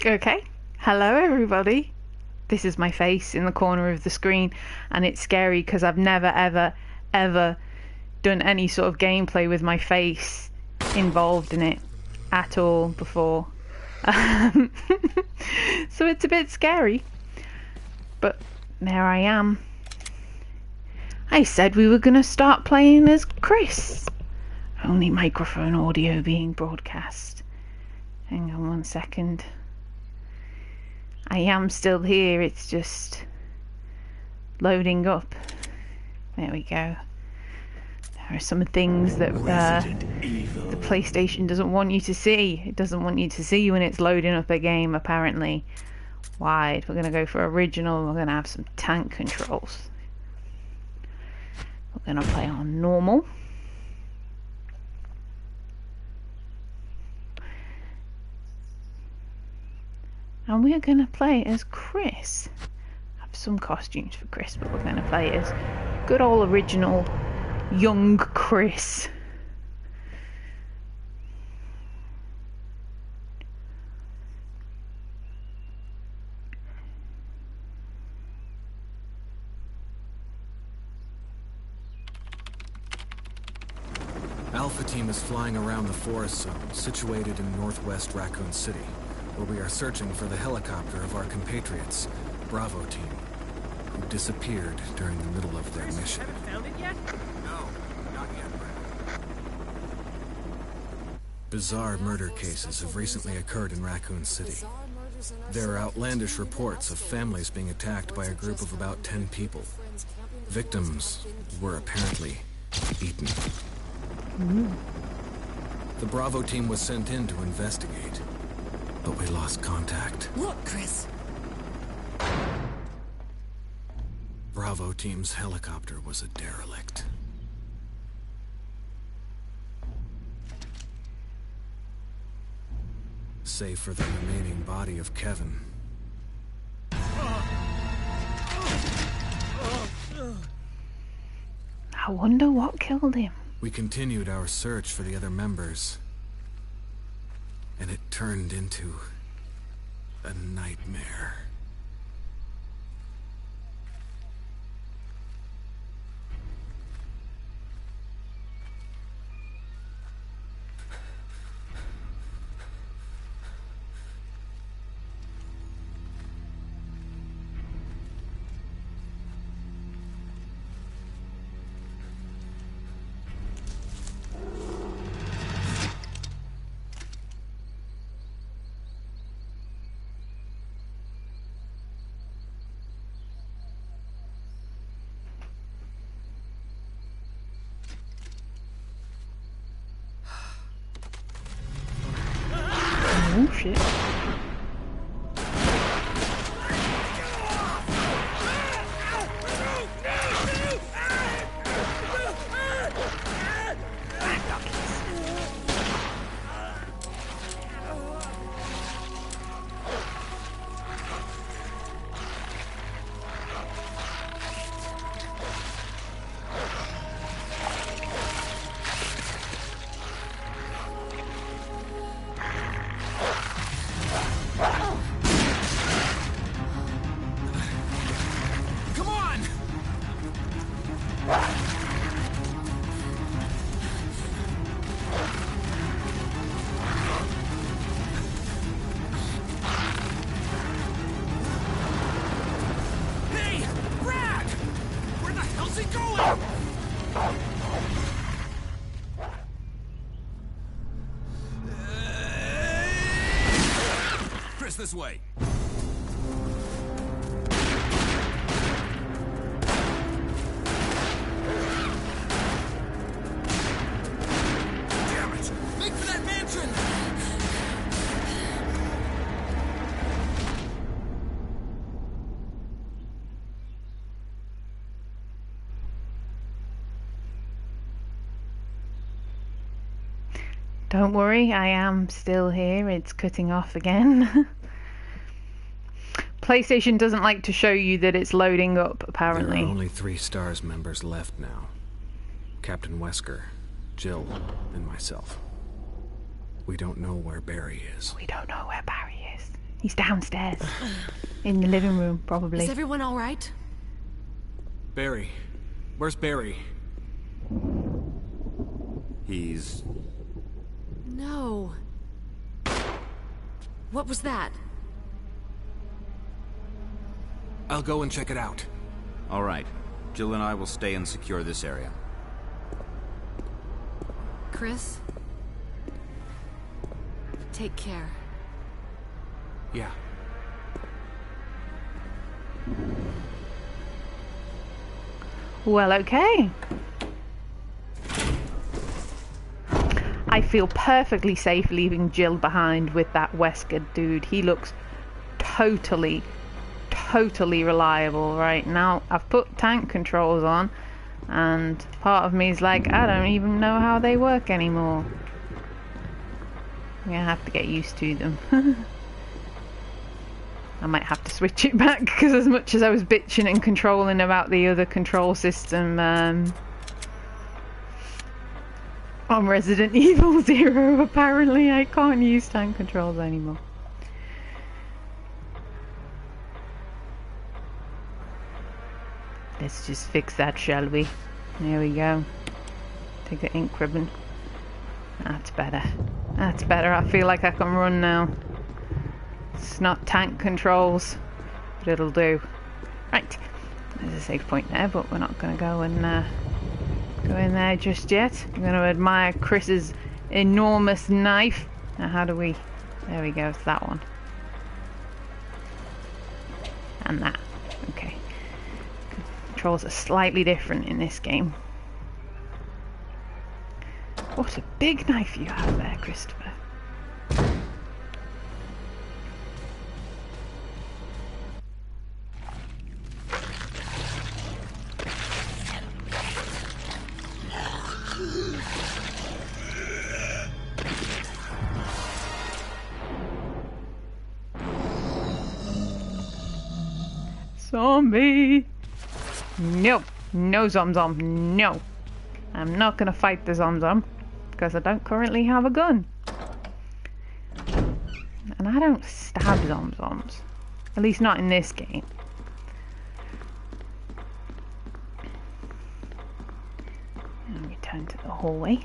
Okay. Hello, everybody. This is my face in the corner of the screen, and it's scary because I've never, ever, ever done any sort of gameplay with my face involved in it at all before. So it's a bit scary, but there I am. I said we were going to start playing as Chris. Only microphone audio being broadcast. Hang on one second. I am still here, it's just loading up. There we go. There are some things that the PlayStation doesn't want you to see. It doesn't want you to see when it's loading up a game, apparently. Wide. We're going to go for original. We're going to have some tank controls. We're going to play on normal. And we're going to play as Chris. I have some costumes for Chris, but we're going to play as good old original young Chris. Alpha Team is flying around the forest zone, situated in northwest Raccoon City, where we are searching for the helicopter of our compatriots, Bravo Team, who disappeared during the middle of their mission. Haven't found it yet? No, not yet, Brad. Bizarre murder cases have recently occurred in Raccoon City. There are outlandish reports of families being attacked by a group of about 10 people. Victims were apparently eaten. The Bravo Team was sent in to investigate, but we lost contact. Look, Chris. Bravo Team's helicopter was a derelict. Save for the remaining body of Kevin. I wonder what killed him. We continued our search for the other members, and it turned into a nightmare. Oh shit. This way. Damn it! Make for that mansion! Don't worry, I am still here. It's cutting off again. PlayStation doesn't like to show you that it's loading up, apparently. There are only 3 STARS members left now. Captain Wesker, Jill, and myself. We don't know where Barry is. We don't know where Barry is. He's downstairs. In the living room, probably. Is everyone all right? Barry. Where's Barry? He's... No. What was that? I'll go and check it out. all right. Jill and I will stay and secure this area. Chris? Take care. Yeah. Well, okay. I feel perfectly safe leaving Jill behind with that Wesker dude. He looks totally reliable right now. I've put tank controls on, and part of me is like, I don't even know how they work anymore. I'm gonna have to get used to them. I might have to switch it back, because as much as I was bitching and controlling about the other control system on Resident Evil 0, apparently I can't use tank controls anymore. Let's just fix that, shall we? There we go. Take the ink ribbon. That's better. That's better. I feel like I can run now. It's not tank controls, but it'll do. Right. There's a save point there, but we're not going to go and go in there just yet. I'm going to admire Chris's enormous knife. Now, how do we... There we go. It's that one. And that. Okay. Controls are slightly different in this game. What a big knife you have there, Christopher. Zombie! No, no Zom-Zom, no. I'm not gonna fight the Zom-Zom, because I don't currently have a gun. And I don't stab Zom-Zoms. At least not in this game. And return to the hallway.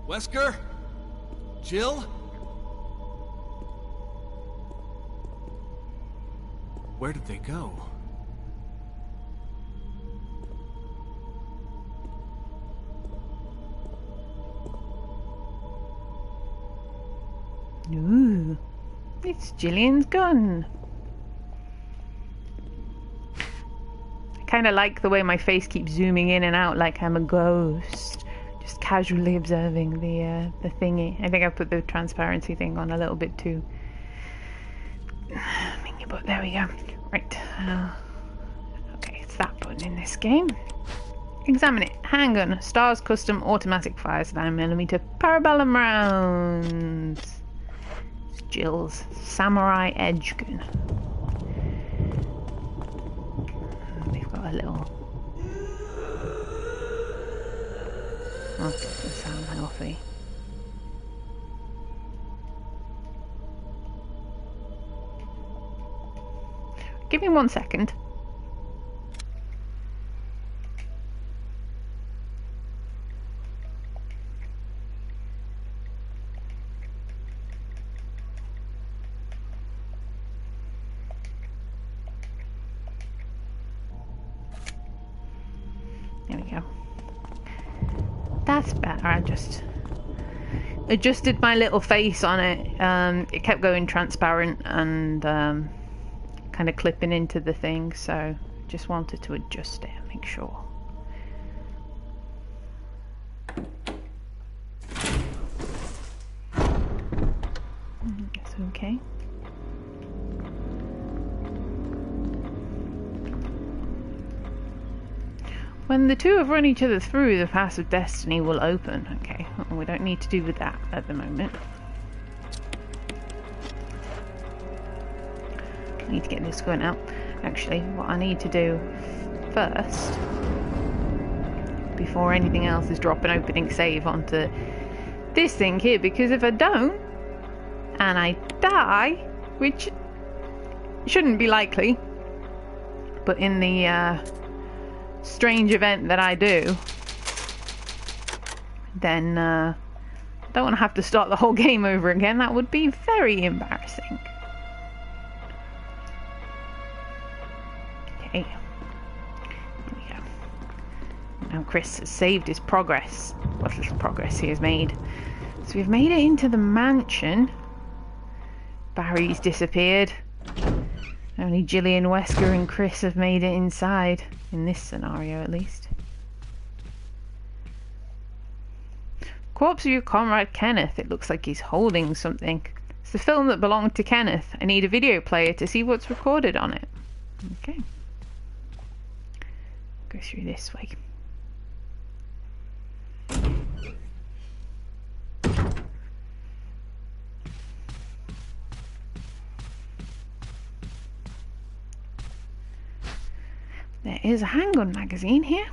Wesker? Jill? Where did they go? Ooh, it's Jillian's gun. I kind of like the way my face keeps zooming in and out like I'm a ghost. Just casually observing the thingy. I think I put the transparency thing on a little bit too. But there we go. Right. Okay, it's that button in this game. Examine it. Handgun. Stars Custom Automatic Fires 9mm Parabellum rounds. It's Jill's Samurai Edge gun. We've got a little... Oh, that doesn't sound healthy. Give me 1 second. There we go. That's better. I just adjusted my little face on it. It kept going transparent and kind of clipping into the thing, so just wanted to adjust it and make sure. It's okay. When the two have run each other through, the Pass of Destiny will open. Okay, well, we don't need to do with that at the moment. I need to get this going out. Actually, what I need to do first, before anything else, is drop an opening save onto this thing here, because if I don't, and I die, which shouldn't be likely, but in the strange event that I do, then I don't want to have to start the whole game over again. That would be very embarrassing. Okay. Here we go. Now Chris has saved his progress. What little progress he has made. So we've made it into the mansion. Barry's disappeared. Only Gillian, Wesker and Chris have made it inside. In this scenario, at least. Corpse of your comrade Kenneth. It looks like he's holding something. It's the film that belonged to Kenneth. I need a video player to see what's recorded on it. Okay. Go through this way. There is a handgun magazine here.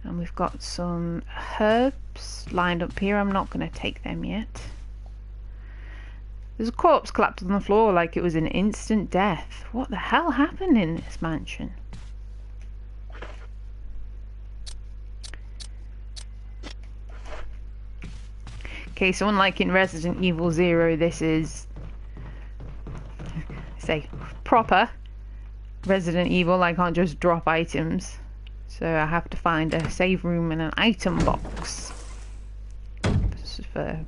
And we've got some herbs lined up here. I'm not going to take them yet. There's a corpse collapsed on the floor like it was an instant death. What the hell happened in this mansion? Okay, so unlike in Resident Evil 0, this is, say, proper Resident Evil. I can't just drop items. So I have to find a save room and an item box. This is for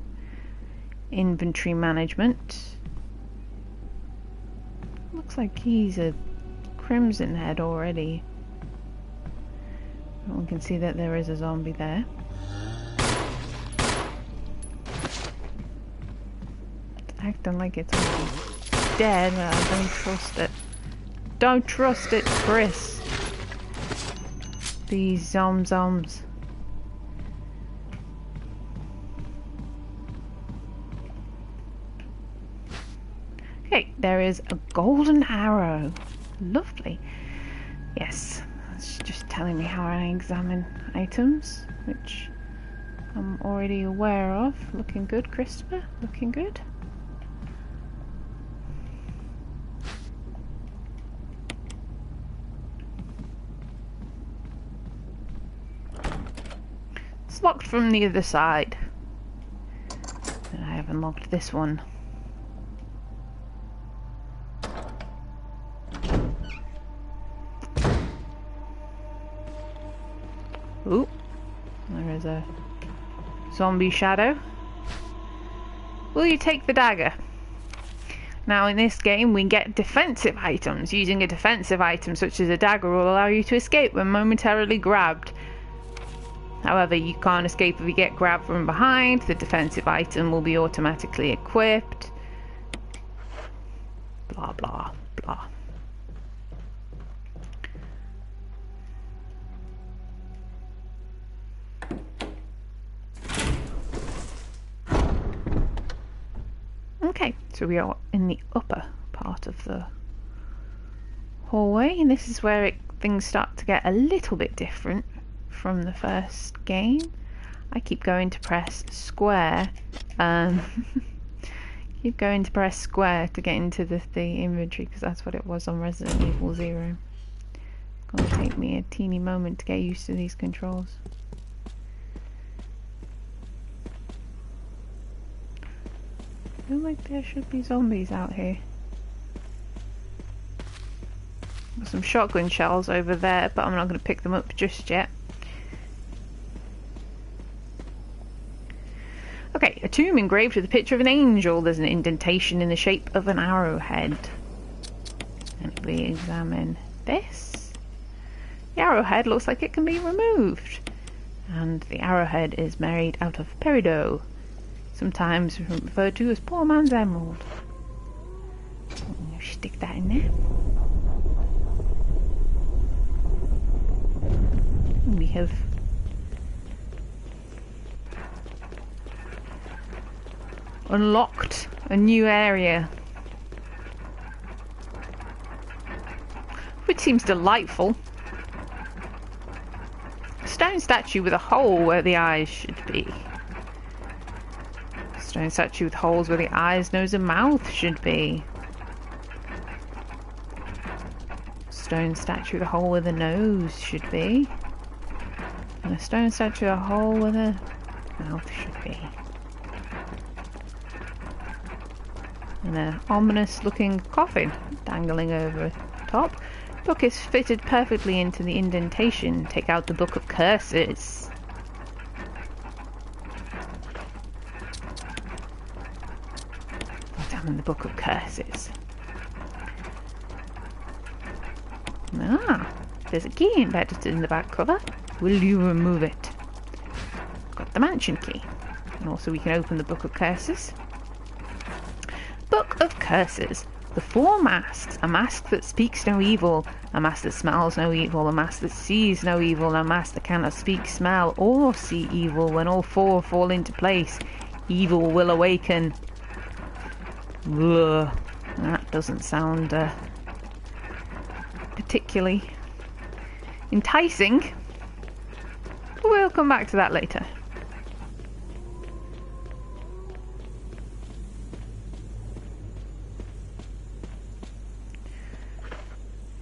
inventory management. Looks like he's a crimson head already. One can see that there is a zombie there. It's acting like it's dead. I don't trust it. Don't trust it, Chris. These zoms. Okay, there is a golden arrow. Lovely. Yes, it's just telling me how I examine items, which I'm already aware of. Looking good, Christopher. Looking good. Locked from the other side. And I haven't locked this one. Ooh, there is a zombie shadow. Will you take the dagger? Now in this game we get defensive items. Using a defensive item such as a dagger will allow you to escape when momentarily grabbed. However, you can't escape if you get grabbed from behind. The defensive item will be automatically equipped. Blah, blah, blah. Okay, so we are in the upper part of the hallway, and this is where things start to get a little bit different from the first game. I keep going to press square. Keep going to press square to get into the inventory, because that's what it was on Resident Evil 0. It's going to take me a teeny moment to get used to these controls. I feel like there should be zombies out here. There's some shotgun shells over there, but I'm not going to pick them up just yet. Okay, a tomb engraved with a picture of an angel. There's an indentation in the shape of an arrowhead. And if we examine this, the arrowhead looks like it can be removed. And the arrowhead is made out of peridot, sometimes referred to as poor man's emerald. Stick that in there. We have unlocked a new area. which seems delightful. A stone statue with a hole where the eyes should be. A stone statue with holes where the eyes, nose and mouth should be. Stone statue with a hole where the nose should be. And a stone statue with a hole where the mouth should be. And an ominous looking coffin dangling over top. Book is fitted perfectly into the indentation. Take out the Book of Curses. Examine the Book of Curses. Ah, there's a key embedded in the back cover. Will you remove it? Got the mansion key. And also we can open the Book of Curses. Book of Curses. The four masks. A mask that speaks no evil. A mask that smells no evil. A mask that sees no evil. A mask that cannot speak, smell, or see evil. When all four fall into place, evil will awaken. Ugh. That doesn't sound particularly enticing. We'll come back to that later.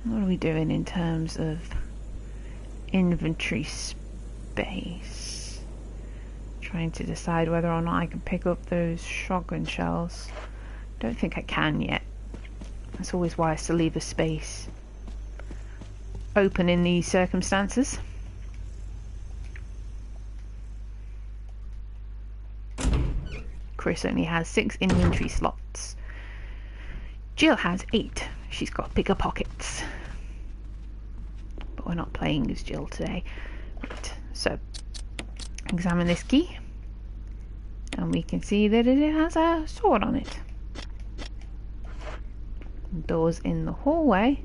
What are we doing in terms of inventory space? Trying to decide whether or not I can pick up those shotgun shells. Don't think I can yet. It's always wise to leave a space open in these circumstances. Chris only has 6 inventory slots. Jill has 8. She's got bigger pockets. But we're not playing as Jill today. Right, so examine this key. And we can see that it has a sword on it. Doors in the hallway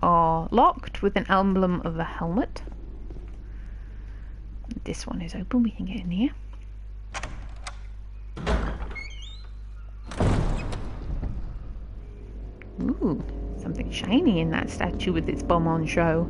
are locked with an emblem of a helmet. This one is open, we can get in here. Ooh, something shiny in that statue with its bum on show.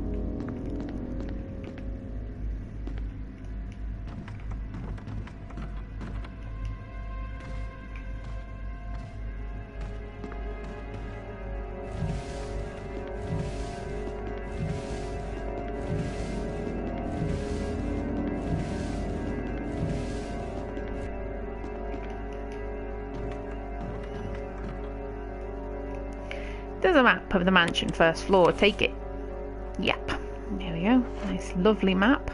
There's a map of the mansion, first floor. Take it. Yep. There we go. Nice, lovely map.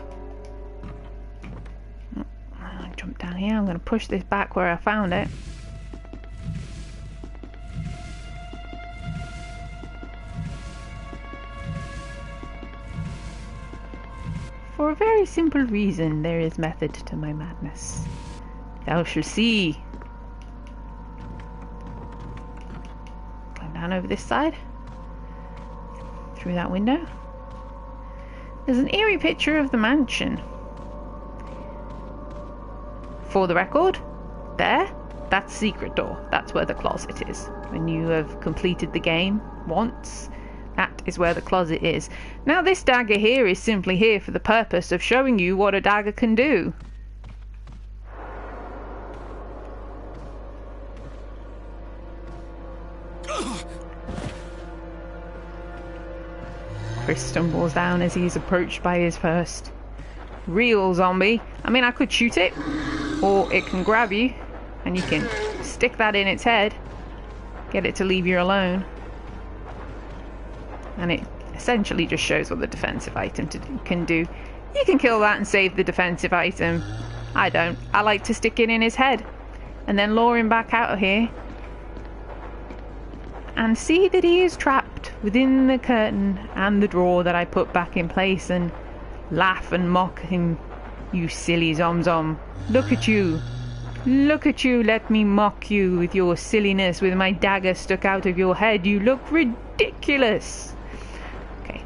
Oh, I jump down here. I'm going to push this back where I found it. For a very simple reason, there is method to my madness. Thou shalt see. Down over this side, through that window. There's an eerie picture of the mansion. For the record, that's secret door. That's where the closet is. When you have completed the game once, that is where the closet is. Now this dagger here is simply here for the purpose of showing you what a dagger can do. Chris stumbles down as he's approached by his first real zombie. I mean, I could shoot it, or it can grab you, and you can stick that in its head, get it to leave you alone, and it essentially just shows what the defensive item can do. You can kill that and save the defensive item. I don't. I like to stick it in his head, and then lure him back out of here, and see that he is trapped within the curtain and the drawer that I put back in place, and laugh and mock him. You silly zom. Look at you. Look at you. Let me mock you with your silliness with my dagger stuck out of your head. You look ridiculous. Okay.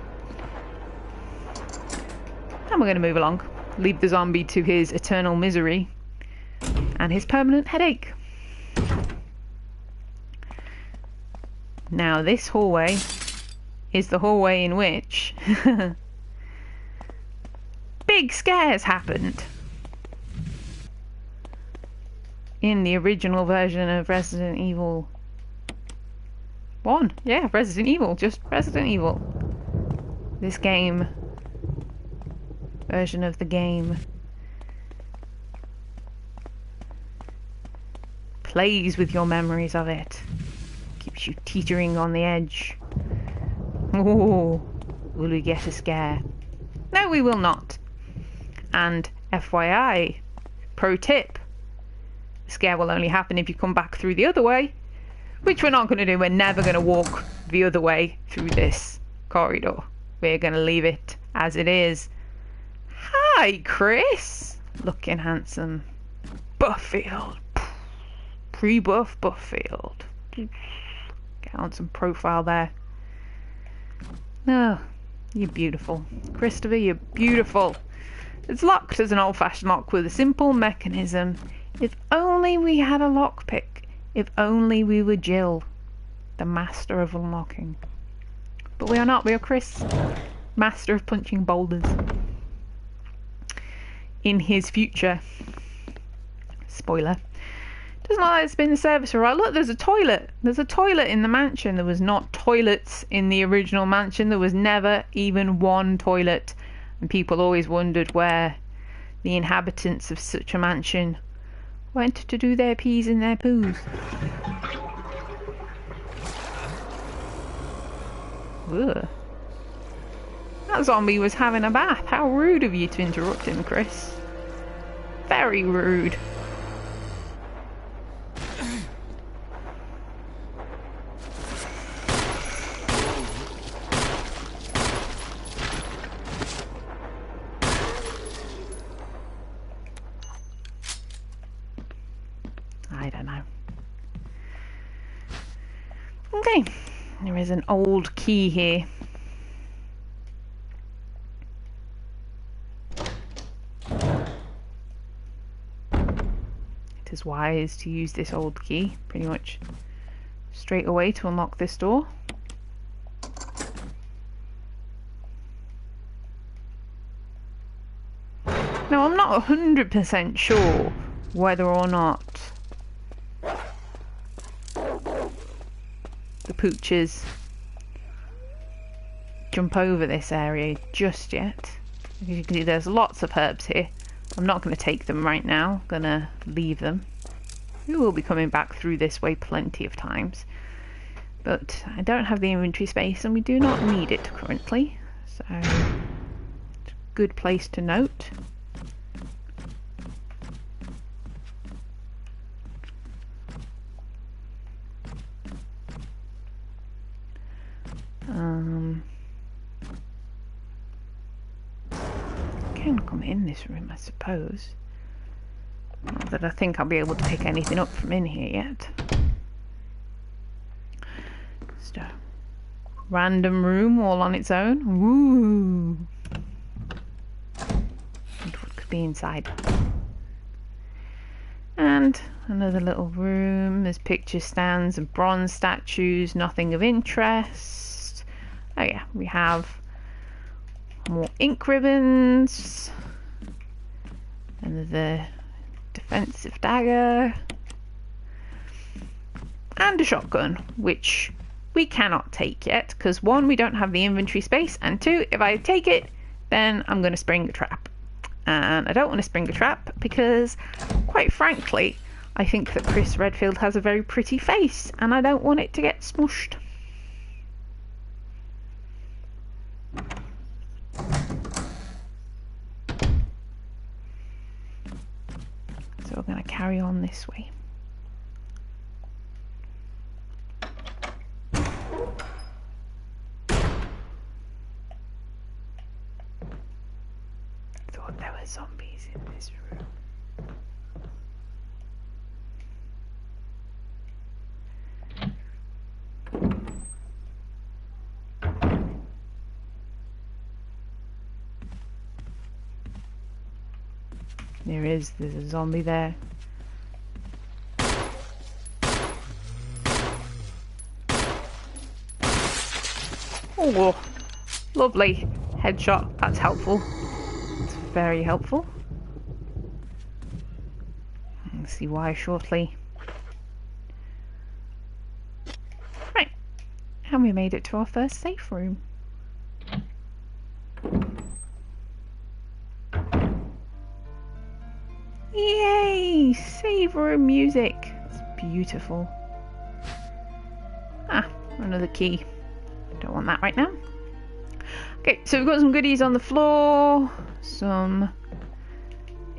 And we're going to move along. Leave the zombie to his eternal misery and his permanent headache. Now this hallway is the hallway in which big scares happened in the original version of Resident Evil 1. Yeah, Resident Evil, just Resident Evil. This game, version of the game, plays with your memories of it. Keeps you teetering on the edge. Oh, will we get a scare? No, we will not. And FYI, pro tip, the scare will only happen if you come back through the other way, which we're not going to do. We're never going to walk the other way through this corridor. We're going to leave it as it is. Hi, Chris. Looking handsome. Buffield. Pre-buff Buffield. Get on some profile there. Oh, you're beautiful. Christopher, you're beautiful. It's locked as an old-fashioned lock with a simple mechanism. If only we had a lockpick. If only we were Jill, the master of unlocking. But we are not. We are Chris, master of punching boulders. In his future. Spoiler. Doesn't look like it's been serviced right. Look, there's a toilet. There's a toilet in the mansion. There was not toilets in the original mansion. There was never even one toilet. And people always wondered where the inhabitants of such a mansion went to do their pees and their poos. Ugh. That zombie was having a bath. How rude of you to interrupt him, Chris. Very rude. I don't know. Okay, there is an old key here. It is wise to use this old key pretty much straight away to unlock this door. Now, I'm not 100% sure whether or not the pooches jump over this area just yet. As you can see, there's lots of herbs here. I'm not going to take them right now. I'm going to leave them. We will be coming back through this way plenty of times. But I don't have the inventory space and we do not need it currently. So, it's a good place to note. Can come in this room, I suppose. Not that I think I'll be able to pick anything up from in here yet. Just a random room all on its own. Woo! Wonder what could be inside. And another little room. There's picture stands and bronze statues. Nothing of interest. Oh yeah, we have more ink ribbons. And the defensive dagger. And a shotgun, which we cannot take yet, because one, we don't have the inventory space, and two, if I take it, then I'm going to spring a trap. And I don't want to spring a trap because, quite frankly, I think that Chris Redfield has a very pretty face, and I don't want it to get smushed. So we're going to carry on this way. Thought there were zombies in this room. There's a zombie there. Oh, lovely. Headshot. That's helpful. It's very helpful. We'll see why shortly. Right. And we made it to our first safe room. Yay! Save room music. It's beautiful. Ah, another key. Don't want that right now. Okay, so we've got some goodies on the floor. Some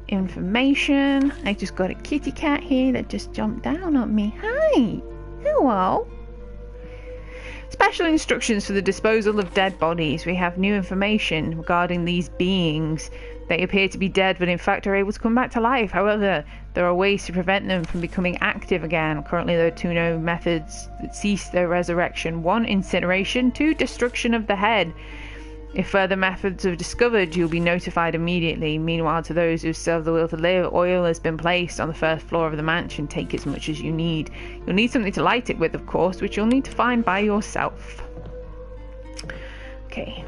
information. I just got a kitty cat here that just jumped down on me. Hi! Hello! Special instructions for the disposal of dead bodies. We have new information regarding these beings. They appear to be dead, but in fact are able to come back to life. However, there are ways to prevent them from becoming active again. Currently, there are two known methods that cease their resurrection. 1, incineration. 2, destruction of the head. If further methods are discovered, you'll be notified immediately. Meanwhile, to those who still have the will to live, oil has been placed on the first floor of the mansion. Take as much as you need. You'll need something to light it with, of course, which you'll need to find by yourself. Okay.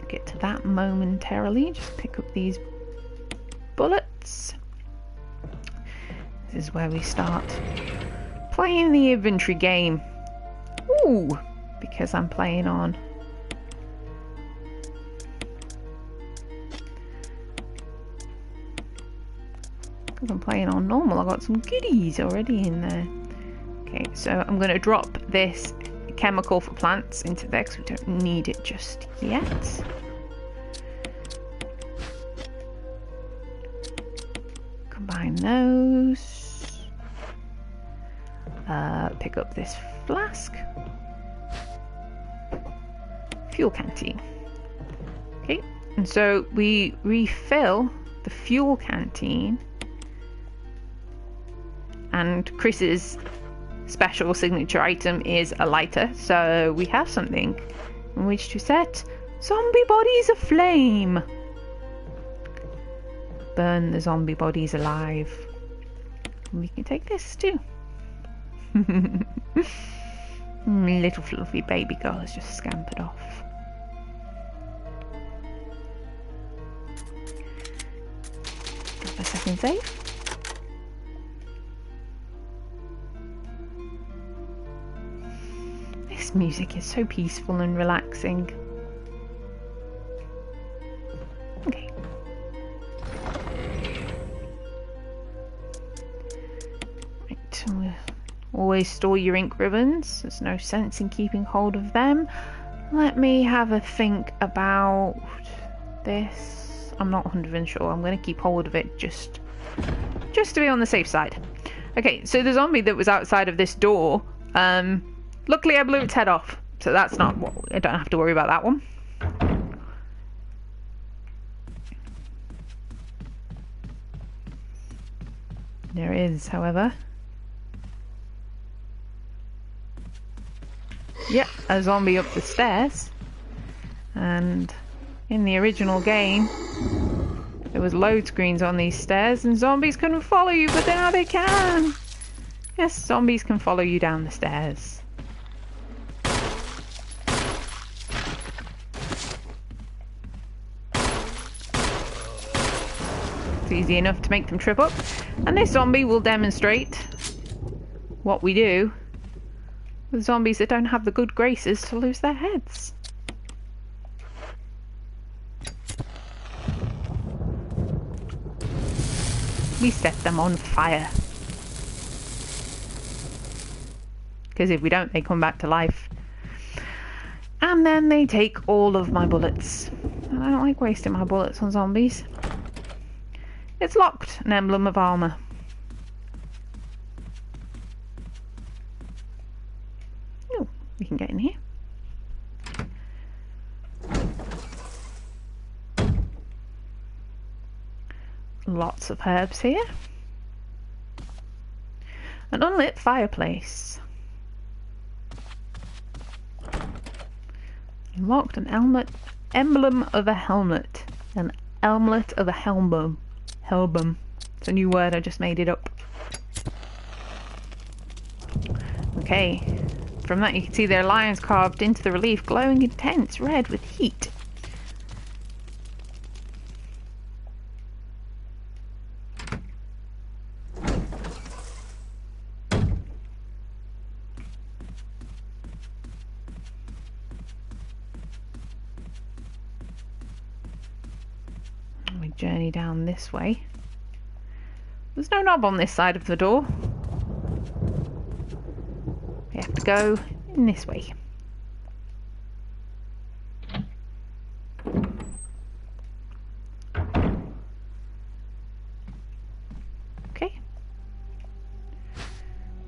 Get to that momentarily. Just pick up these bullets. This is where we start playing the inventory game. Ooh, because I'm playing on normal. I've got some goodies already in there. Okay, so I'm going to drop this chemical for plants into there because we don't need it just yet. Combine those. Pick up this flask. Fuel canteen. Okay, and so we refill the fuel canteen. And Chris's special signature item is a lighter, so we have something in which to set zombie bodies aflame. Burn the zombie bodies alive. And we can take this too. Little fluffy baby girl has just scampered off. Drop a second save. This music is so peaceful and relaxing. Okay. Right. Always store your ink ribbons. There's no sense in keeping hold of them. Let me have a think about this. I'm not 100% sure. I'm going to keep hold of it just to be on the safe side. Okay, so the zombie that was outside of this door, luckily I blew its head off, so that's not what, I don't have to worry about that one. There is, however, yep, a zombie up the stairs. And in the original game, there was load screens on these stairs and zombies couldn't follow you, but now they can. Yes, zombies can follow you down the stairs. It's easy enough to make them trip up. And this zombie will demonstrate what we do with zombies that don't have the good graces to lose their heads. We set them on fire. Because if we don't, they come back to life. And then they take all of my bullets. And I don't like wasting my bullets on zombies. It's locked, an emblem of armour. Oh, we can get in here. Lots of herbs here. An unlit fireplace. Unlocked an emblem of a helmet. An helmet of a helmbum. Helbum. It's a new word, I just made it up. Okay. From that you can see their lions carved into the relief, glowing intense red with heat. We journey down this way. There's no knob on this side of the door. We have to go in this way. Okay.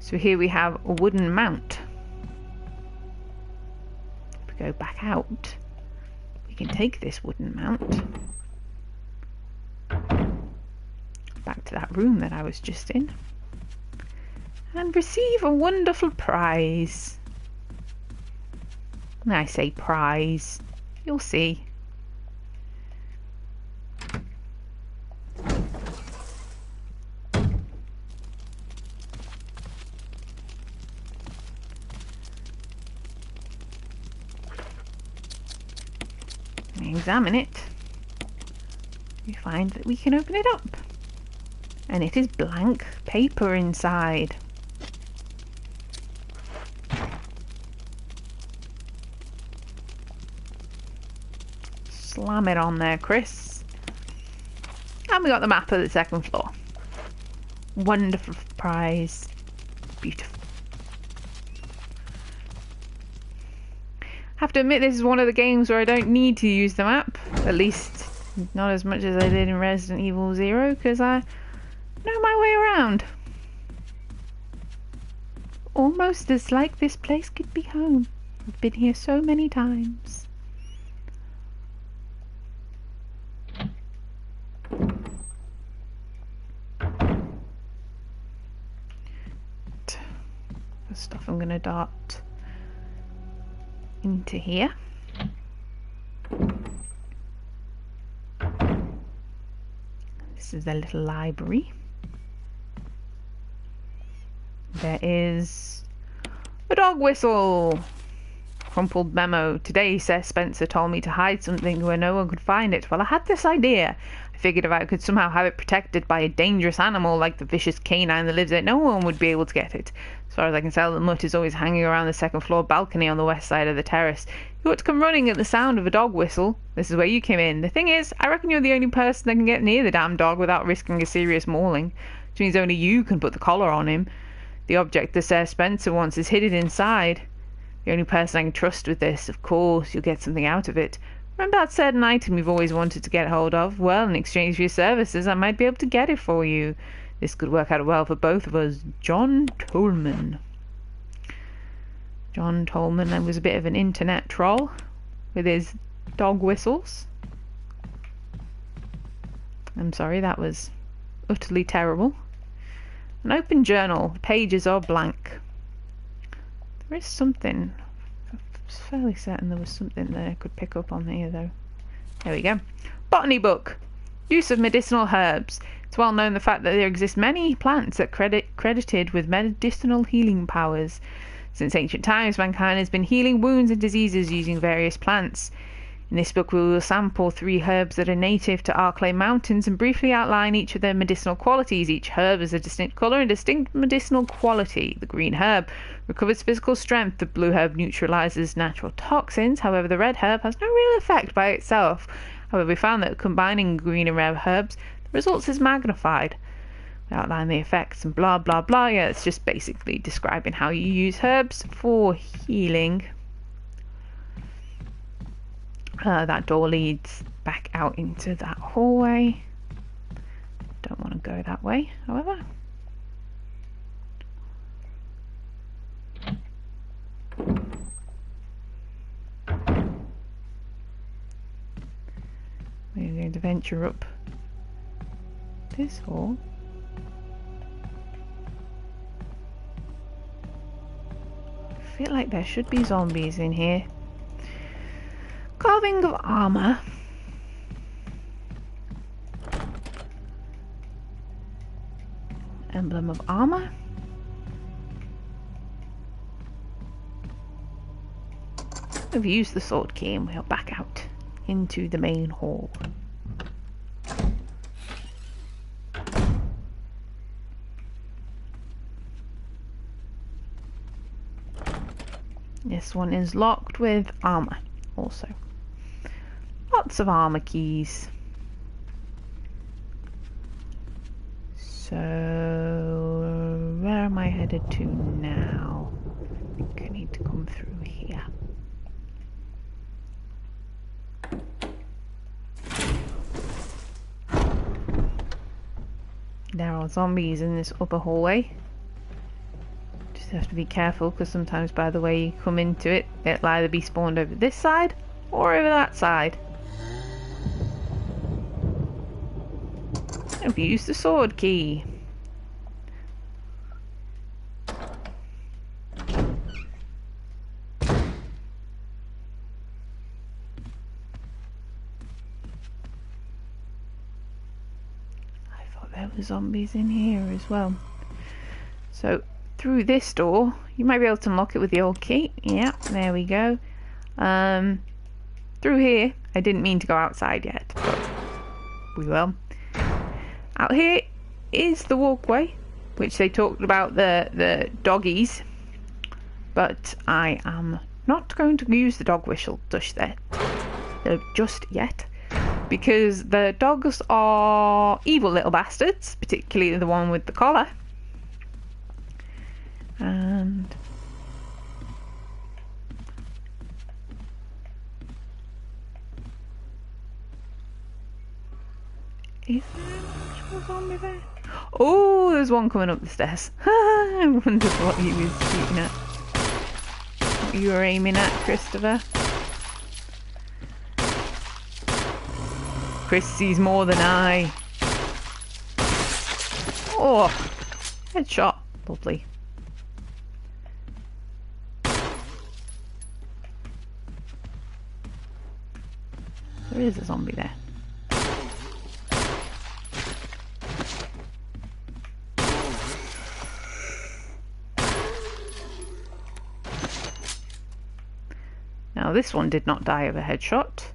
So here we have a wooden mount. If we go back out, we can take this wooden mount back to that room that I was just in and receive a wonderful prize. When I say prize, you'll see. We examine it. We find that we can open it up. And it is blank paper inside. Slam it on there, Chris. And we got the map of the second floor. Wonderful prize. Beautiful. I have to admit, this is one of the games where I don't need to use the map. At least not as much as I did in Resident Evil 0, because I know my way around. Almost as like this place could be home. I've been here so many times. The stuff I'm going to dart into here. This is the little library. There is a dog whistle. Crumpled memo. Today, Sir Spencer told me to hide something where no one could find it. Well, I had this idea. I figured if I could somehow have it protected by a dangerous animal like the vicious canine that lives there, no one would be able to get it. As far as I can tell, the mutt is always hanging around the second floor balcony on the west side of the terrace. You ought to come running at the sound of a dog whistle. This is where you came in. The thing is, I reckon you're the only person that can get near the damn dog without risking a serious mauling. Which means only you can put the collar on him. The object that Sir Spencer wants is hidden inside. The only person I can trust with this. Of course, you'll get something out of it. Remember that certain item you've always wanted to get hold of? Well, in exchange for your services, I might be able to get it for you. This could work out well for both of us. John Tolman. John Tolman was a bit of an internet troll with his dog whistles. I'm sorry, that was utterly terrible. An open journal. The pages are blank. There is something. I was fairly certain there was something that I could pick up on here, though. There we go. Botany book. Use of medicinal herbs. It's well known the fact that there exist many plants that credited with medicinal healing powers. Since ancient times, mankind has been healing wounds and diseases using various plants. In this book, we will sample 3 herbs that are native to Arklay Mountains and briefly outline each of their medicinal qualities. Each herb has a distinct colour and distinct medicinal quality. The green herb recovers physical strength. The blue herb neutralises natural toxins. However, the red herb has no real effect by itself. However, we found that combining green and red herbs, the results is magnified. We outline the effects and blah blah blah. Yeah, it's just basically describing how you use herbs for healing. That door leads back out into that hallway. Don't want to go that way, however. We're going to venture up this hall. I feel like there should be zombies in here. Carving of armor. Emblem of armor. We've used the sword key and we're back out into the main hall. This one is locked with armor also. Lots of armor keys. So, where am I headed to now? I think I need to come through here. There are zombies in this upper hallway. Just have to be careful because sometimes by the way you come into it, it'll either be spawned over this side or over that side. I've used the sword key. There were zombies in here as well. So through this door, you might be able to unlock it with the old key. Yeah, there we go. Through here, I didn't mean to go outside yet, but we will. Out here is the walkway, which they talked about the doggies, but I am not going to use the dog whistle just yet. Because the dogs are evil little bastards, particularly the one with the collar. And is there an actual zombie there? Oh, there's one coming up the stairs. I wondered what he was shooting at. What you were aiming at, Christopher. Chris sees more than I. Oh, headshot. Lovely. There is a zombie there. Now this one did not die of a headshot.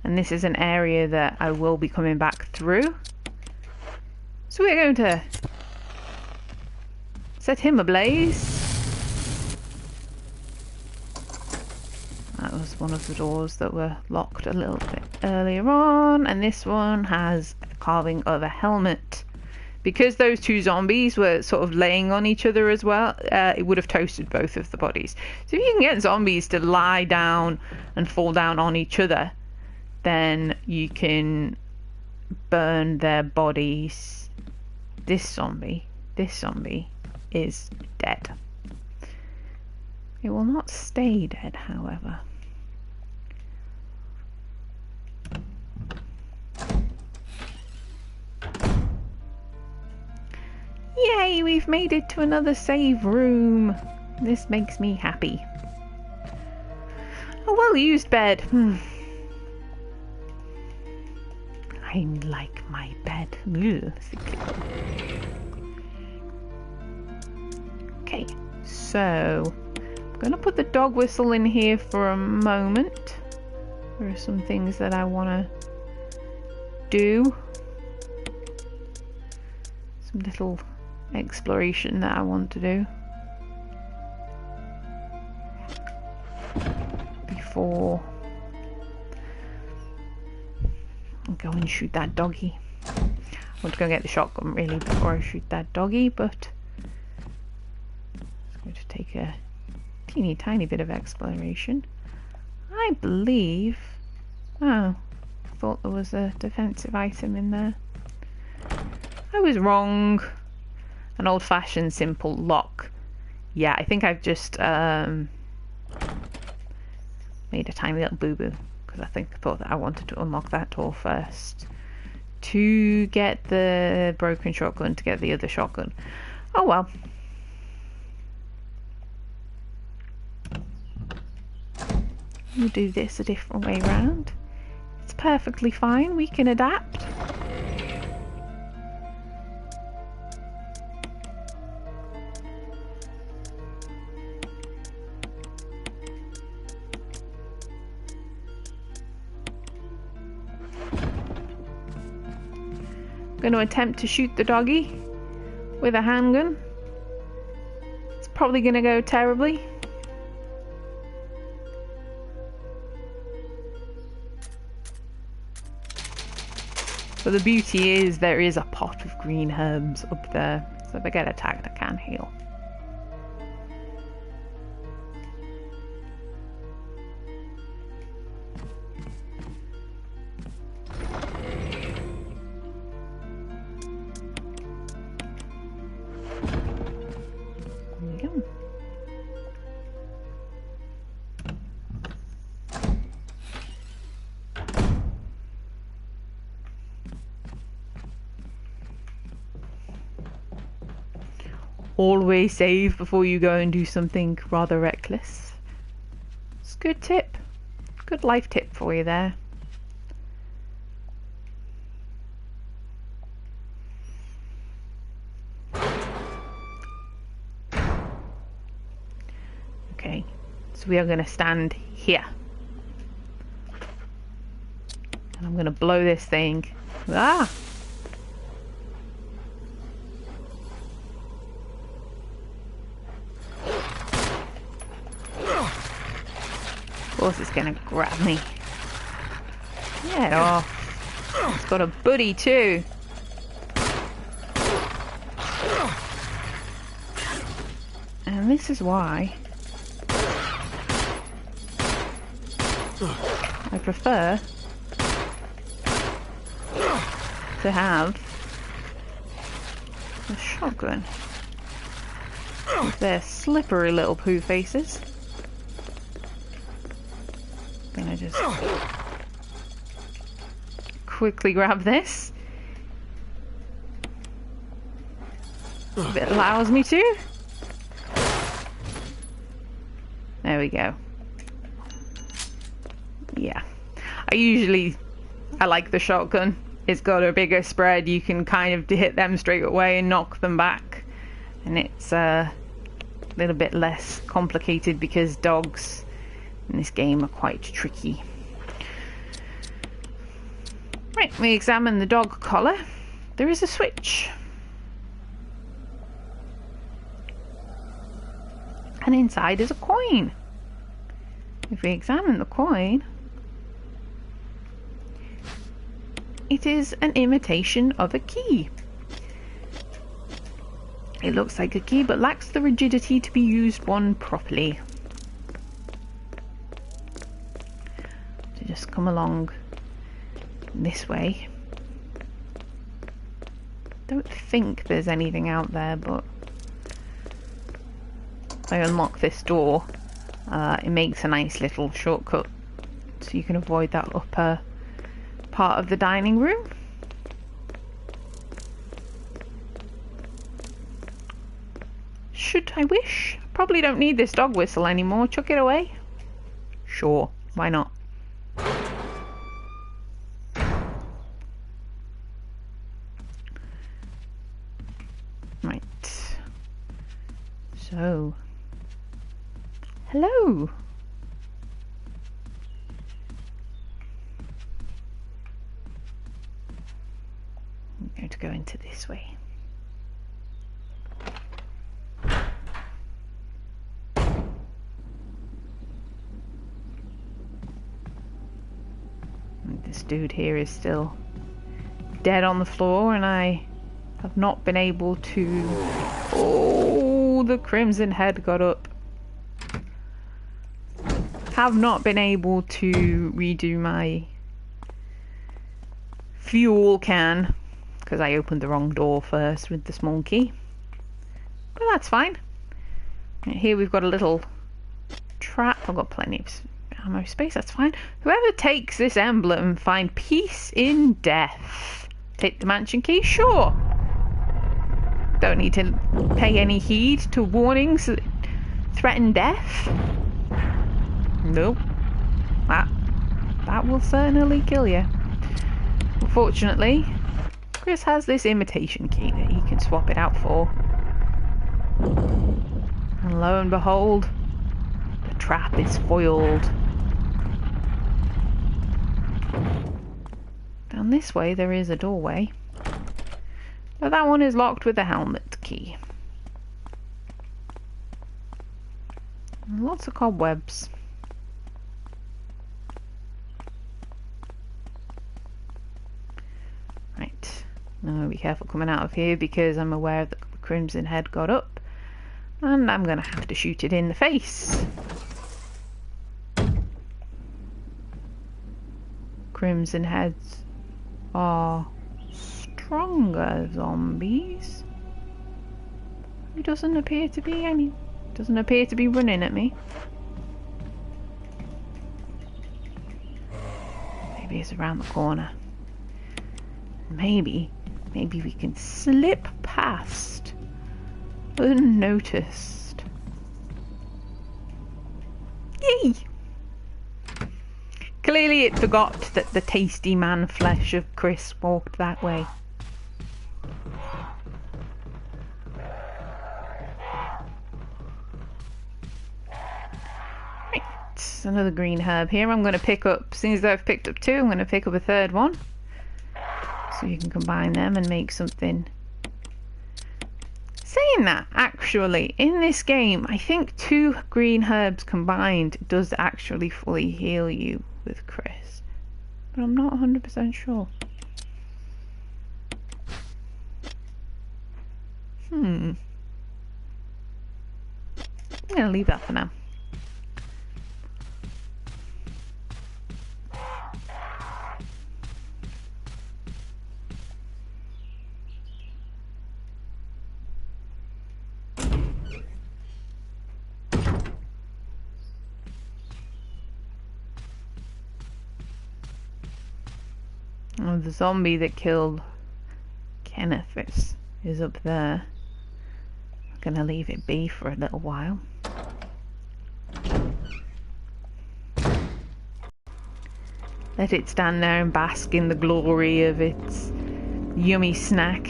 And this is an area that I will be coming back through. So we're going to set him ablaze. That was one of the doors that were locked a little bit earlier on. And this one has a carving of a helmet. Because those two zombies were sort of laying on each other as well, it would have toasted both of the bodies. So if you can get zombies to lie down and fall down on each other, then you can burn their bodies. This zombie is dead. It will not stay dead, however. Yay, we've made it to another save room. This makes me happy. A well-used bed. I like my bed. Okay, so I'm going to put the dog whistle in here for a moment. There are some things that I want to do. Some little exploration that I want to do before I'll go and shoot that doggy. I want to go get the shotgun really before I shoot that doggy, but it's going to take a teeny tiny bit of exploration. I believe... oh, I thought there was a defensive item in there. I was wrong. An old-fashioned simple lock. Yeah, I think I've just made a tiny little boo-boo. I thought that I wanted to unlock that door first to get the broken shotgun, to get the other shotgun. Oh well. We'll do this a different way round. It's perfectly fine, we can adapt. going to attempt to shoot the doggy with a handgun. It's probably going to go terribly. But the beauty is there is a pot of green herbs up there, so if I get attacked I can heal. There we go. Always save before you go and do something rather reckless. It's a good tip. Good life tip for you there. Okay, so we are going to stand here. And I'm going to blow this thing. Ah! Of course it's gonna grab me. Get off. It's got a buddy too. And this is why I prefer to have a shotgun with their slippery little poo faces. Gonna just quickly grab this if it allows me to. There we go. Yeah, I like the shotgun. It's got a bigger spread. You can kind of hit them straight away and knock them back, and it's a little bit less complicated because dogs in this game are quite tricky. Right, we examine the dog collar. There is a switch. And inside is a coin. If we examine the coin, it is an imitation of a key. It looks like a key but lacks the rigidity to be used one properly. Just come along this way. Don't think there's anything out there, but if I unlock this door, it makes a nice little shortcut so you can avoid that upper part of the dining room. Should I wish? Probably don't need this dog whistle anymore. Chuck it away. Sure, why not? Right. So, hello. I'm going to go into this way. This dude here is still dead on the floor, and I have not been able to... Oh, the crimson head got up. Have not been able to redo my fuel can because I opened the wrong door first with the small key. But that's fine. Right, here we've got a little trap. I've got plenty of ammo space, that's fine. Whoever takes this emblem, find peace in death. Take the mansion key? Sure. Don't need to pay any heed to warnings that threaten death. Nope. That will certainly kill you. Unfortunately, Chris has this imitation key that he can swap it out for. And lo and behold, the trap is foiled. Down this way there is a doorway. But that one is locked with a helmet key. Lots of cobwebs. Right. Now be careful coming out of here because I'm aware that the Crimson Head got up. And I'm going to have to shoot it in the face. Crimson Heads are stronger zombies. He doesn't appear to be running at me. Maybe it's around the corner. Maybe we can slip past unnoticed. Yay! Clearly it forgot that the tasty man flesh of Chris walked that way. Right, another green herb here. I'm going to pick up, as soon as I've picked up two, I'm going to pick up a third one. So you can combine them and make something. Saying that, actually, in this game, I think 2 green herbs combined does actually fully heal you with Chris. But I'm not 100% sure. I'm going to leave that for now. Oh, the zombie that killed Kenneth is up there. I'm gonna leave it be for a little while. Let it stand there and bask in the glory of its yummy snack.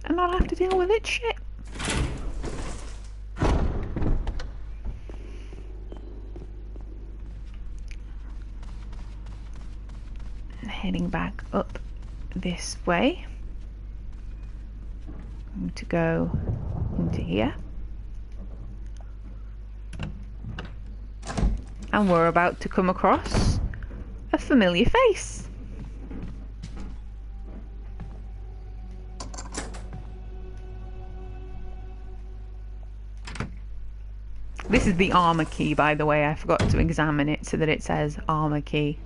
And not have to deal with its shit. Heading back up this way. I'm going to go into here. And we're about to come across a familiar face. This is the armor key, by the way. I forgot to examine it so that it says armor key.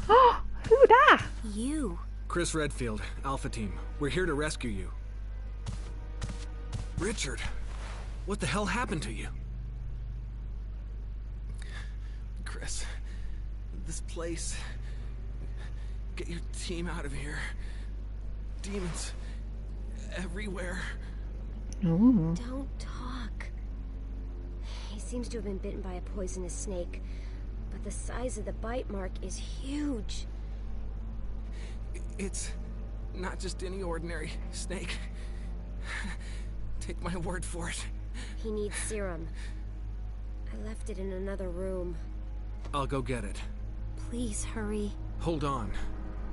Oh, who da? You. Chris Redfield, Alpha Team. We're here to rescue you. Richard, what the hell happened to you? Chris, this place. Get your team out of here. Demons everywhere. Ooh. Don't talk. He seems to have been bitten by a poisonous snake. But the size of the bite mark is huge. It's not just any ordinary snake. Take my word for it. He needs serum. I left it in another room. I'll go get it. Please hurry. Hold on.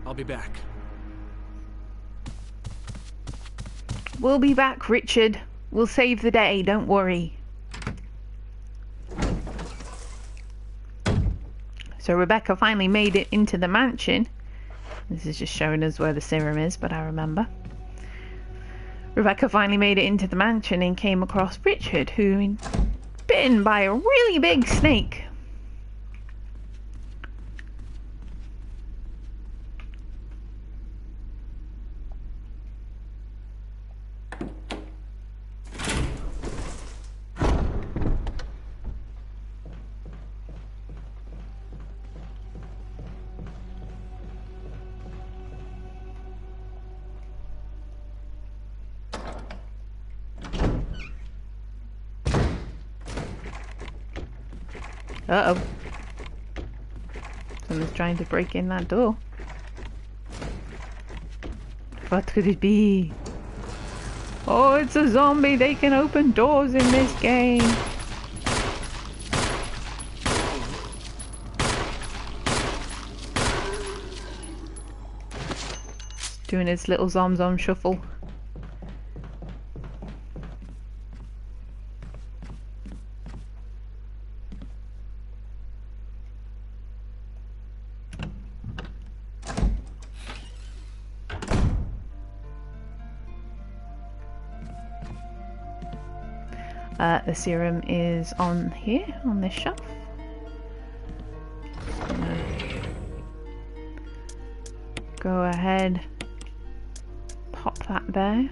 I'll be back. We'll be back, Richard. We'll save the day, don't worry. So Rebecca finally made it into the mansion. This is just showing us where the serum is, but I remember. Rebecca finally made it into the mansion and came across Richard, who had been bitten by a really big snake. Uh-oh. Someone's trying to break in that door. What could it be? Oh, it's a zombie. They can open doors in this game. Doing his little zom shuffle. The serum is on here, on this shelf. Go ahead, pop that there.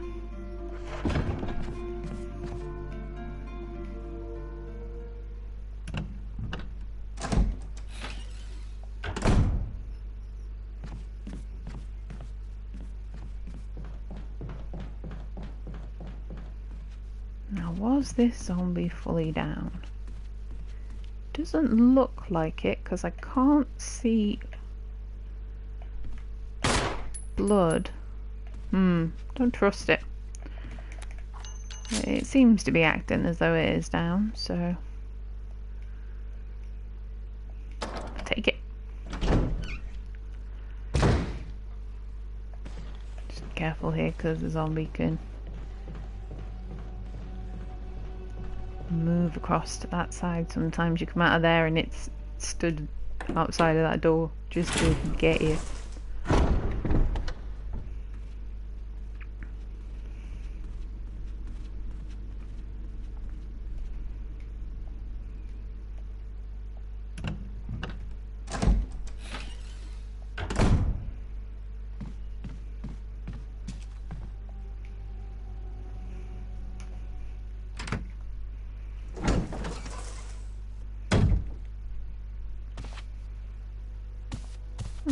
Now, was this zombie fully down? Doesn't look like it because I can't see blood. Don't trust it. It seems to be acting as though it is down, so I'll take it. Just be careful here because the zombie can move across to that side. Sometimes you come out of there and it's stood outside of that door just to get you.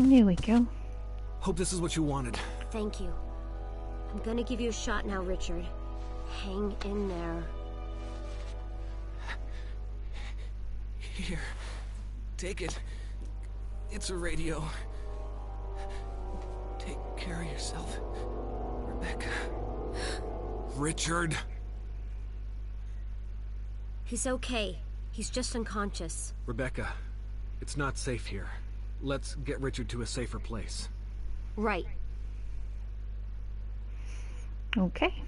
Here we go. Hope this is what you wanted. Thank you. I'm gonna give you a shot now, Richard. Hang in there. Here. Take it. It's a radio. Take care of yourself, Rebecca. Richard! He's okay. He's just unconscious. Rebecca, it's not safe here. Let's get Richard to a safer place. Right. Okay.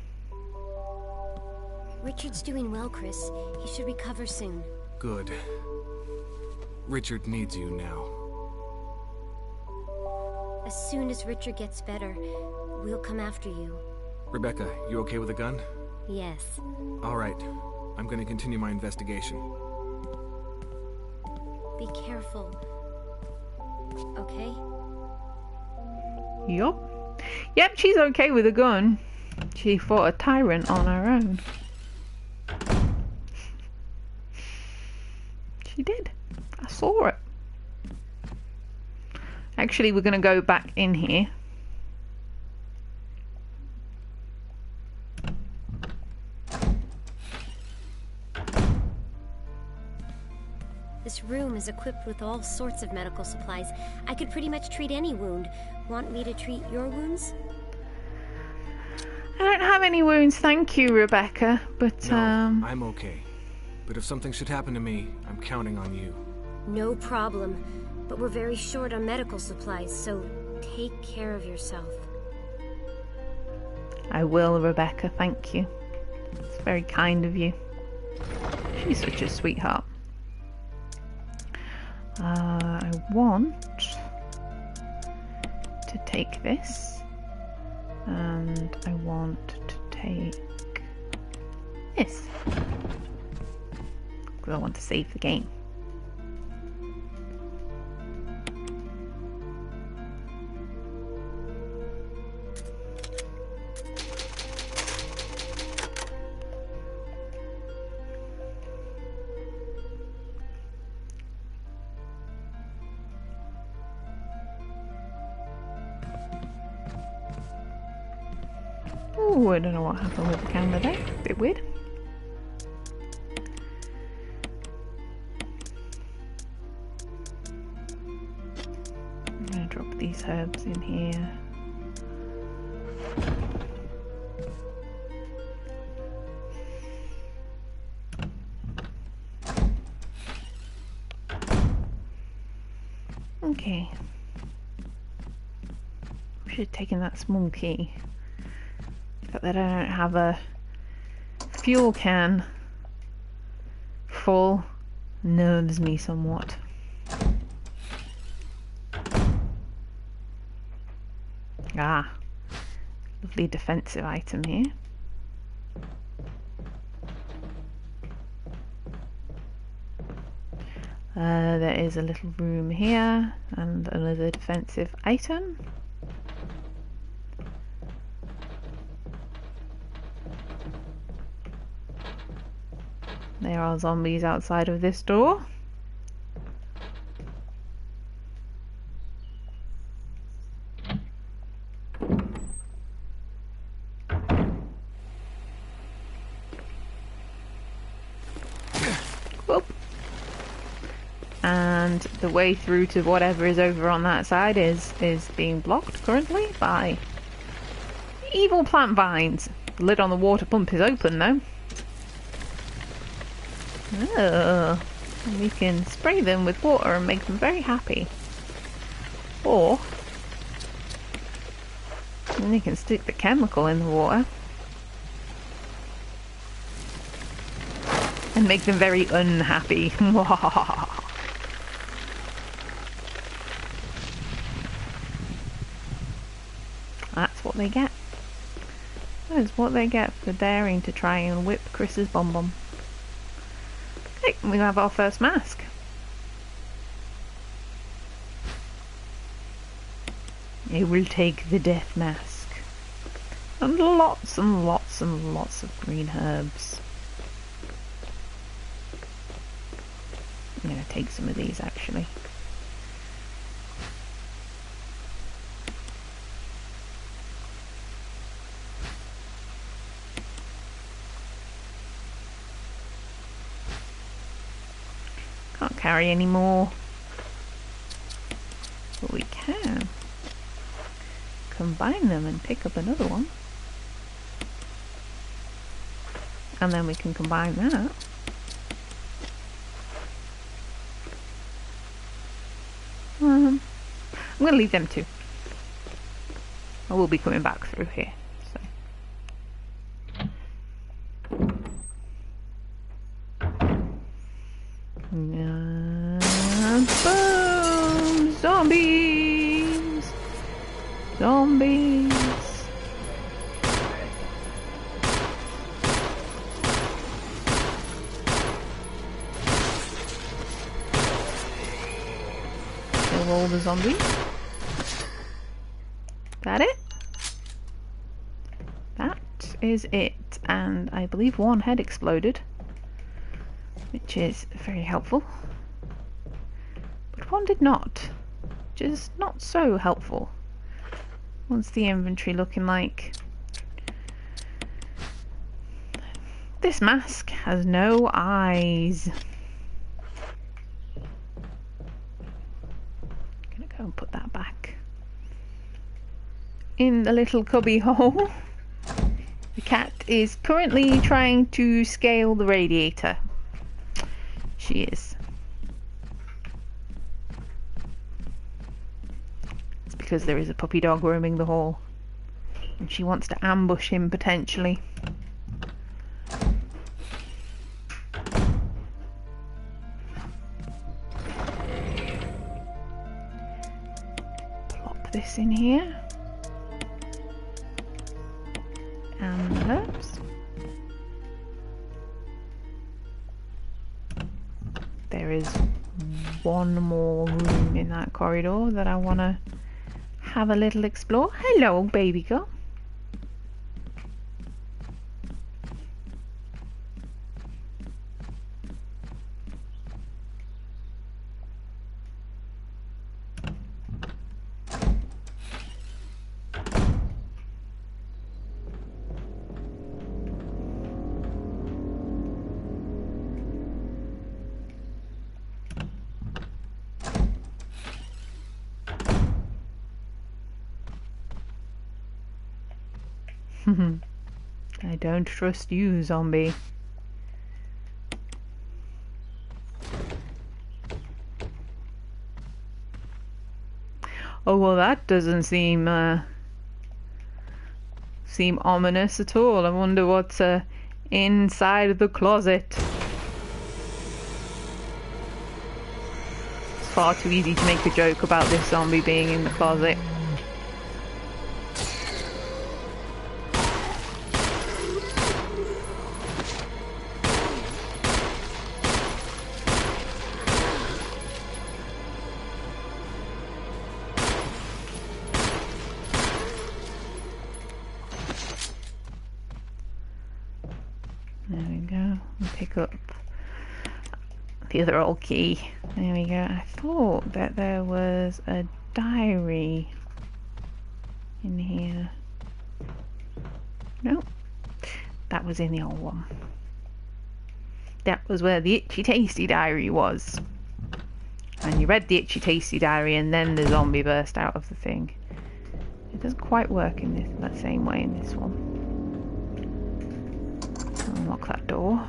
Richard's doing well, Chris. He should recover soon. Good. Richard needs you now. As soon as Richard gets better, we'll come after you. Rebecca, you okay with a gun? Yes. All right. I'm going to continue my investigation. Be careful. Okay? Yup. Yep, she's okay with a gun. She fought a tyrant on her own. She did. I saw it. Actually, we're going to go back in here. This room is equipped with all sorts of medical supplies. I could pretty much treat any wound. Want me to treat your wounds? I don't have any wounds, thank you, Rebecca. But, No, I'm okay. But if something should happen to me, I'm counting on you. No problem. But we're very short on medical supplies, so take care of yourself. I will, Rebecca, thank you. It's very kind of you. She's such a sweetheart. I want to take this, and I want to take this, because I want to save the game. Oh, I don't know what happened with the camera there. Bit weird. I'm gonna drop these herbs in here. Okay. should have taken that small key. The fact that I don't have a fuel can full nerves me somewhat. Ah, lovely defensive item here. There is a little room here and another defensive item. There are zombies outside of this door. Whoop. And the way through to whatever is over on that side is being blocked currently by evil plant vines. The lid on the water pump is open though. Oh, and we can spray them with water and make them very happy. Or then you can stick the chemical in the water and make them very unhappy. That's what they get. That's what they get for daring to try and whip Chris's bum. Okay, we have our first mask. I will take the death mask. And lots and lots and lots of green herbs. I'm going to take some of these actually. Can't carry any more, but we can combine them and pick up another one, and then we can combine that. I'm going to leave them too. I will be coming back through here. So. Boom! Zombies! Zombies! Kill all the zombies. That it? That is it. And I believe one head exploded, which is very helpful. But one did not, which is not so helpful. What's the inventory looking like? This mask has no eyes. I'm gonna go and put that back in the little cubby hole. The cat is currently trying to scale the radiator. She is. It's because there is a puppy dog roaming the hall, and she wants to ambush him potentially. Plop this in here. And the herbs. There is one more room in that corridor that I want to have a little explore. Hello, baby girl. I don't trust you, zombie. Oh, well, that doesn't seem seem ominous at all. I wonder what's inside of the closet. It's far too easy to make a joke about this zombie being in the closet. There we go. We'll pick up the other old key. There we go. I thought that there was a diary in here. Nope. That was in the old one. That was where the Itchy Tasty diary was. And you read the Itchy Tasty diary and then the zombie burst out of the thing. It doesn't quite work in this that same way in this one. Unlock that door.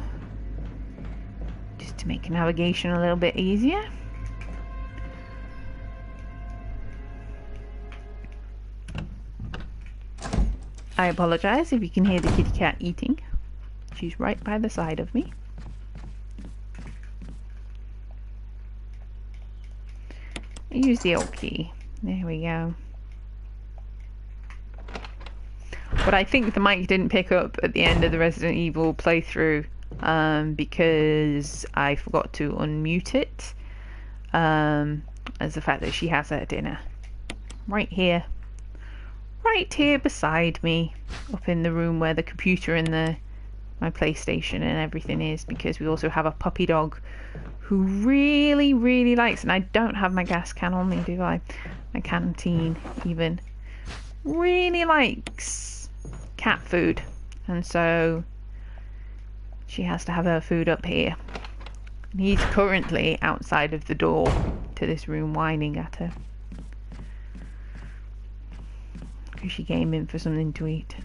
Just to make navigation a little bit easier. I apologise if you can hear the kitty cat eating. She's right by the side of me. Use the old key. There we go. What I think the mic didn't pick up at the end of the Resident Evil playthrough, because I forgot to unmute it, as the fact that she has her dinner right here beside me, up in the room where the computer and my PlayStation and everything is, because we also have a puppy dog who really likes, and I don't have my gas can on me, do I? My canteen even. Really likes cat food, and so she has to have her food up here. And he's currently outside of the door to this room whining at her because she came in for something to eat.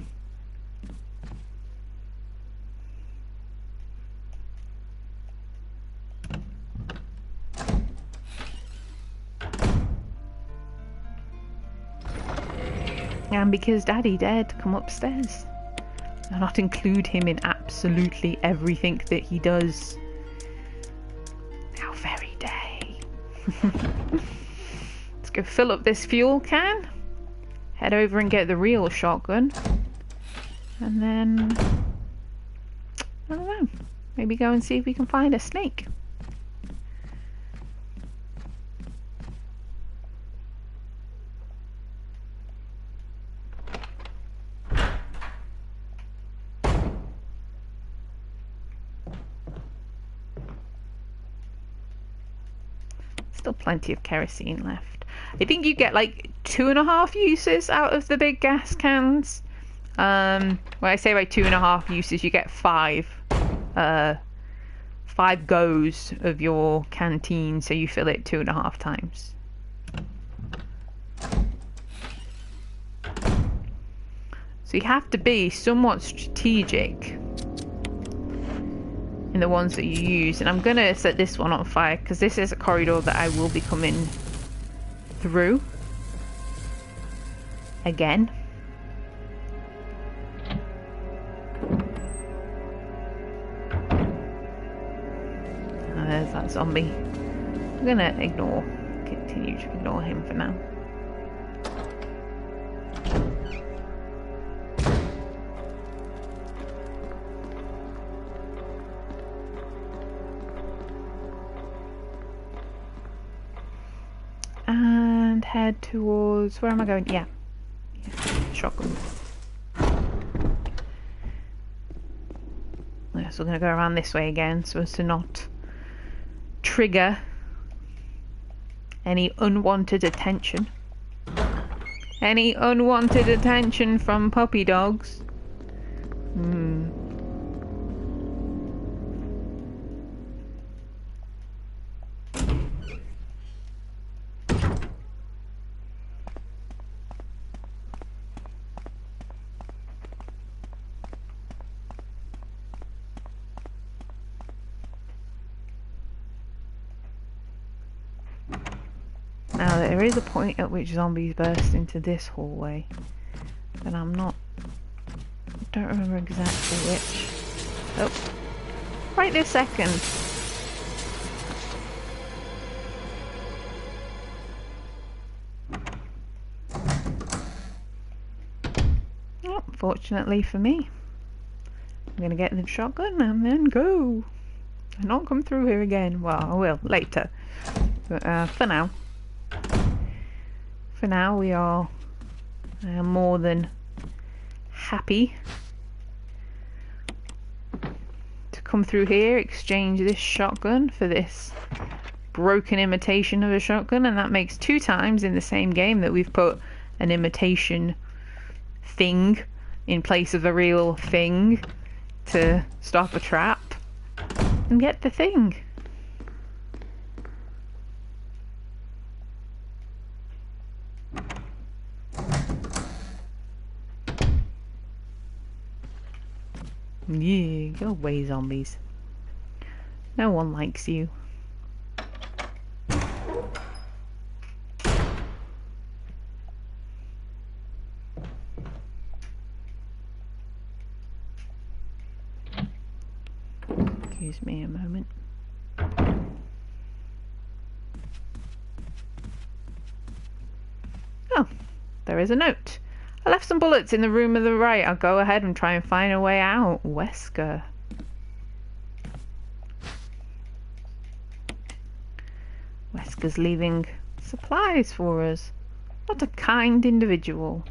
And because Daddy dared come upstairs and not include him in absolutely everything that he does. How very day. Let's go fill up this fuel can, head over and get the real shotgun, and then, I don't know, maybe go and see if we can find a snake. Still plenty of kerosene left. I think you get like 2.5 uses out of the big gas cans. When I say by 2.5 uses, you get 5 goes of your canteen, so you fill it 2.5 times. So you have to be somewhat strategic in the ones that you use, and I'm gonna set this one on fire because this is a corridor that I will be coming through again. Oh, there's that zombie. I'm gonna continue to ignore him for now. And head towards, where am I going? Yeah, shotgun. Yeah, so we're going to go around this way again so as to not trigger any unwanted attention. Any unwanted attention from puppy dogs. Now there is a point at which zombies burst into this hallway, but I'm not don't remember exactly which. Oh, right this second. Oh, fortunately for me, I'm gonna get the shotgun and then go. And not come through here again. Well, I will later. But for now we are more than happy to come through here, exchange this shotgun for this broken imitation of a shotgun, and that makes 2 times in the same game that we've put an imitation thing in place of a real thing to stop a trap and get the thing. Yeah, go away, zombies. No one likes you. Excuse me a moment. Oh, there is a note. I left some bullets in the room of the right. I'll go ahead and try and find a way out. Wesker. Wesker's leaving supplies for us. What a kind individual.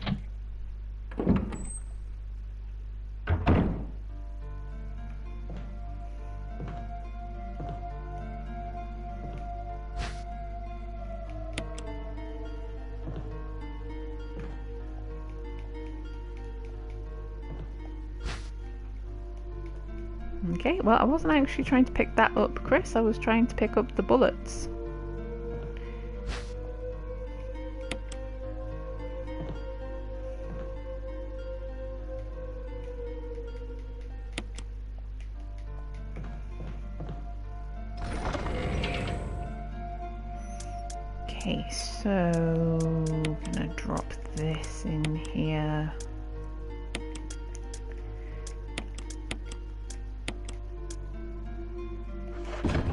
Okay, well, I wasn't actually trying to pick that up, Chris. I was trying to pick up the bullets. Okay, so I'm gonna drop this in here.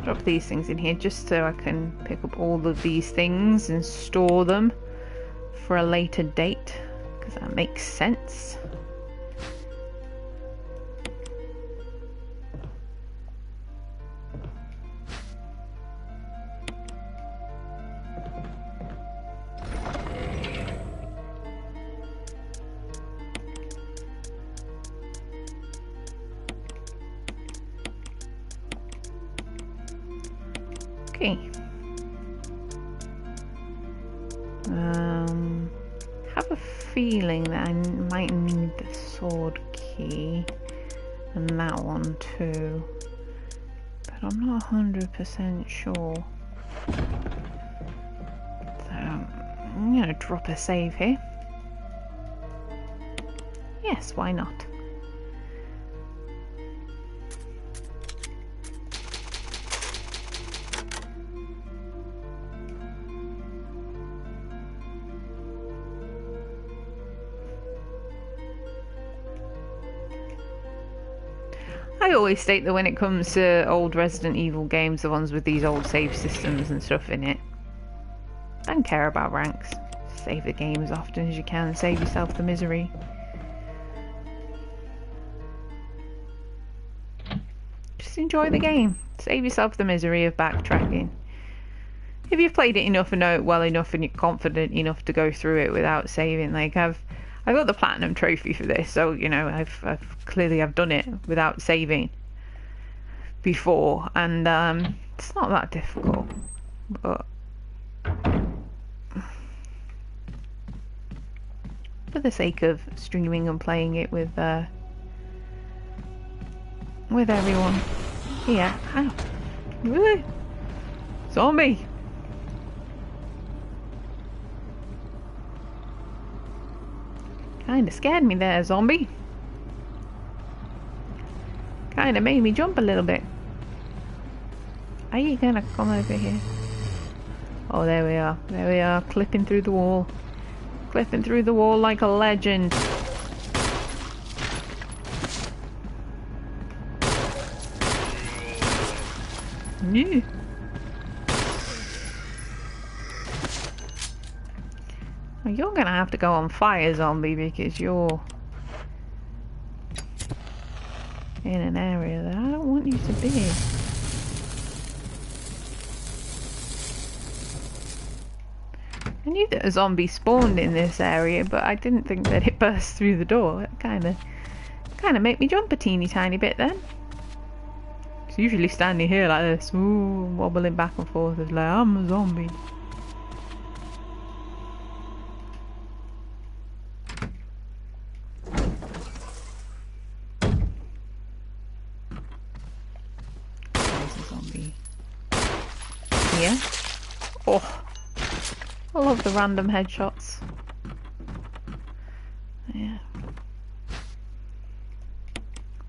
Drop these things in here just so I can pick up all of these things and store them for a later date, because that makes sense. Okay. Have a feeling that I might need the sword key and that one too, but I'm not 100% sure. So I'm gonna drop a save here. Yes, why not? I always state that when it comes to old Resident Evil games, the ones with these old save systems and stuff in it, don't care about ranks. Save the game as often as you can and save yourself the misery. Just enjoy the game. Save yourself the misery of backtracking. If you've played it enough and know it well enough and you're confident enough to go through it without saving, like I got the platinum trophy for this, so you know I've clearly done it without saving before, and it's not that difficult. But for the sake of streaming and playing it with everyone here, ow, really, zombie. Kinda scared me there, zombie. Kinda made me jump a little bit. Are you gonna come over here? Oh, there we are. There we are, clipping through the wall. Clipping through the wall like a legend. New. Well, you're gonna have to go on fire, zombie, because you're in an area that I don't want you to be. I knew that a zombie spawned in this area, but I didn't think that it burst through the door. It kind of made me jump a teeny tiny bit then. It's usually standing here like this, ooh, wobbling back and forth. It's like, I'm a zombie. There's a zombie. Here. Oh. I love the random headshots. Yeah.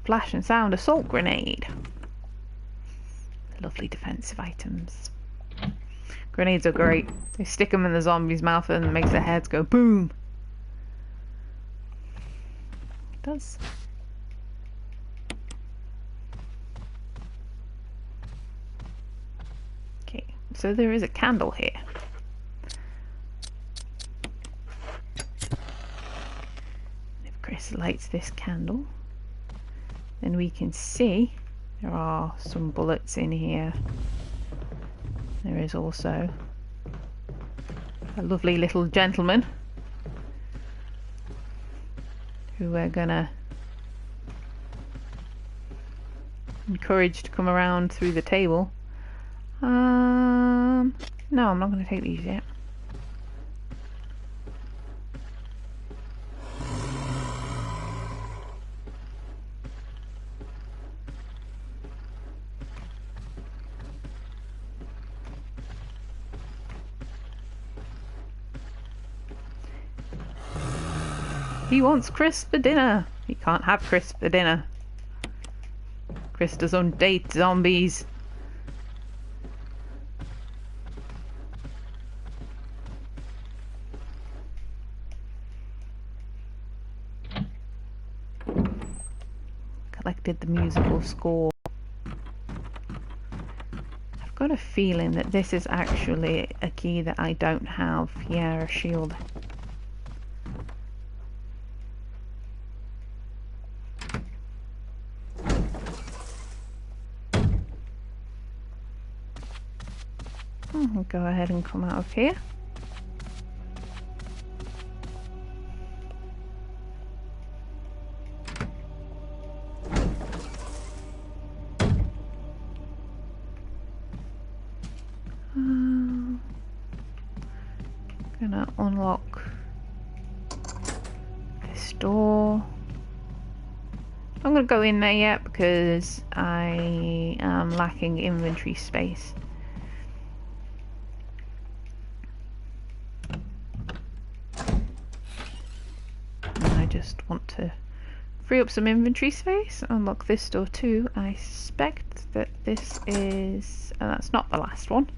Flash and sound assault grenade. Lovely defensive items. Grenades are great. They stick them in the zombie's mouth and it makes their heads go boom. It does. Okay, so there is a candle here. Chris lights this candle, then we can see there are some bullets in here. There is also a lovely little gentleman who we're gonna encourage to come around through the table. No, I'm not gonna take these yet. He wants Chris for dinner. He can't have Chris for dinner. Chris doesn't date zombies. Collected the musical score. I've got a feeling that this is actually a key that I don't have. Yeah, a shield. We'll go ahead and come out of here. Gonna unlock this door. I'm gonna go in there yet because I am lacking inventory space. Just want to free up some inventory space. Unlock this door too. I suspect that this is that's not the last one.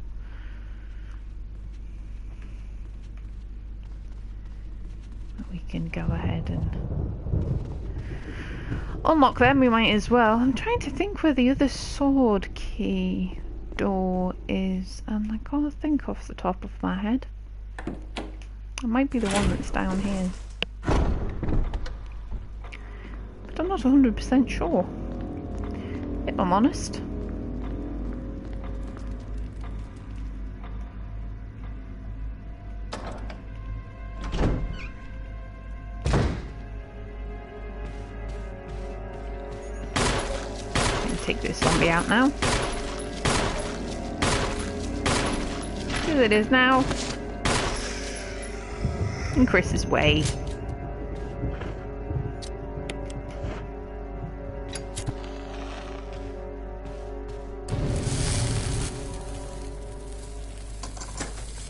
We can go ahead and unlock them. We might as well. I'm trying to think where the other sword key door is, and I can't think off the top of my head. It might be the one that's down here. I'm not 100% sure, if I'm honest. Take this zombie out now. As it is now. In Chris's way.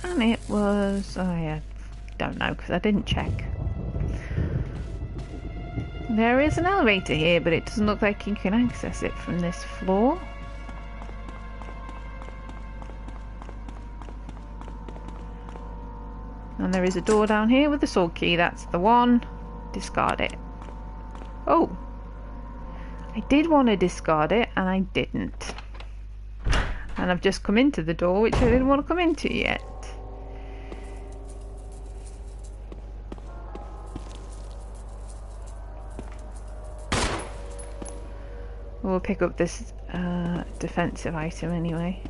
And it was, I don't know because I didn't check. There is an elevator here, but it doesn't look like you can access it from this floor. And there is a door down here with the sword key. That's the one. Discard it. Oh! I did want to discard it, and I didn't. And I've just come into the door, which I didn't want to come into yet. We'll pick up this defensive item anyway.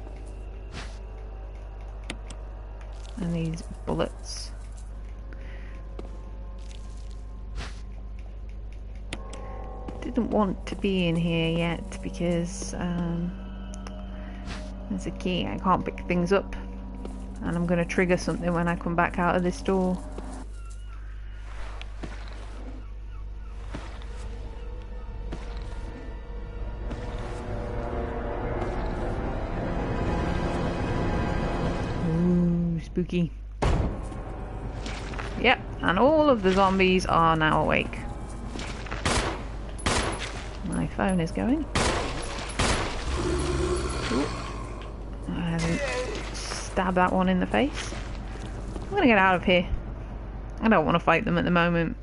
And these bullets. Didn't want to be in here yet because there's a key. I can't pick things up. And I'm going to trigger something when I come back out of this door. Spooky. Yep, and all of the zombies are now awake. My phone is going. Ooh. And stab that one in the face. I'm gonna get out of here. I don't want to fight them at the moment.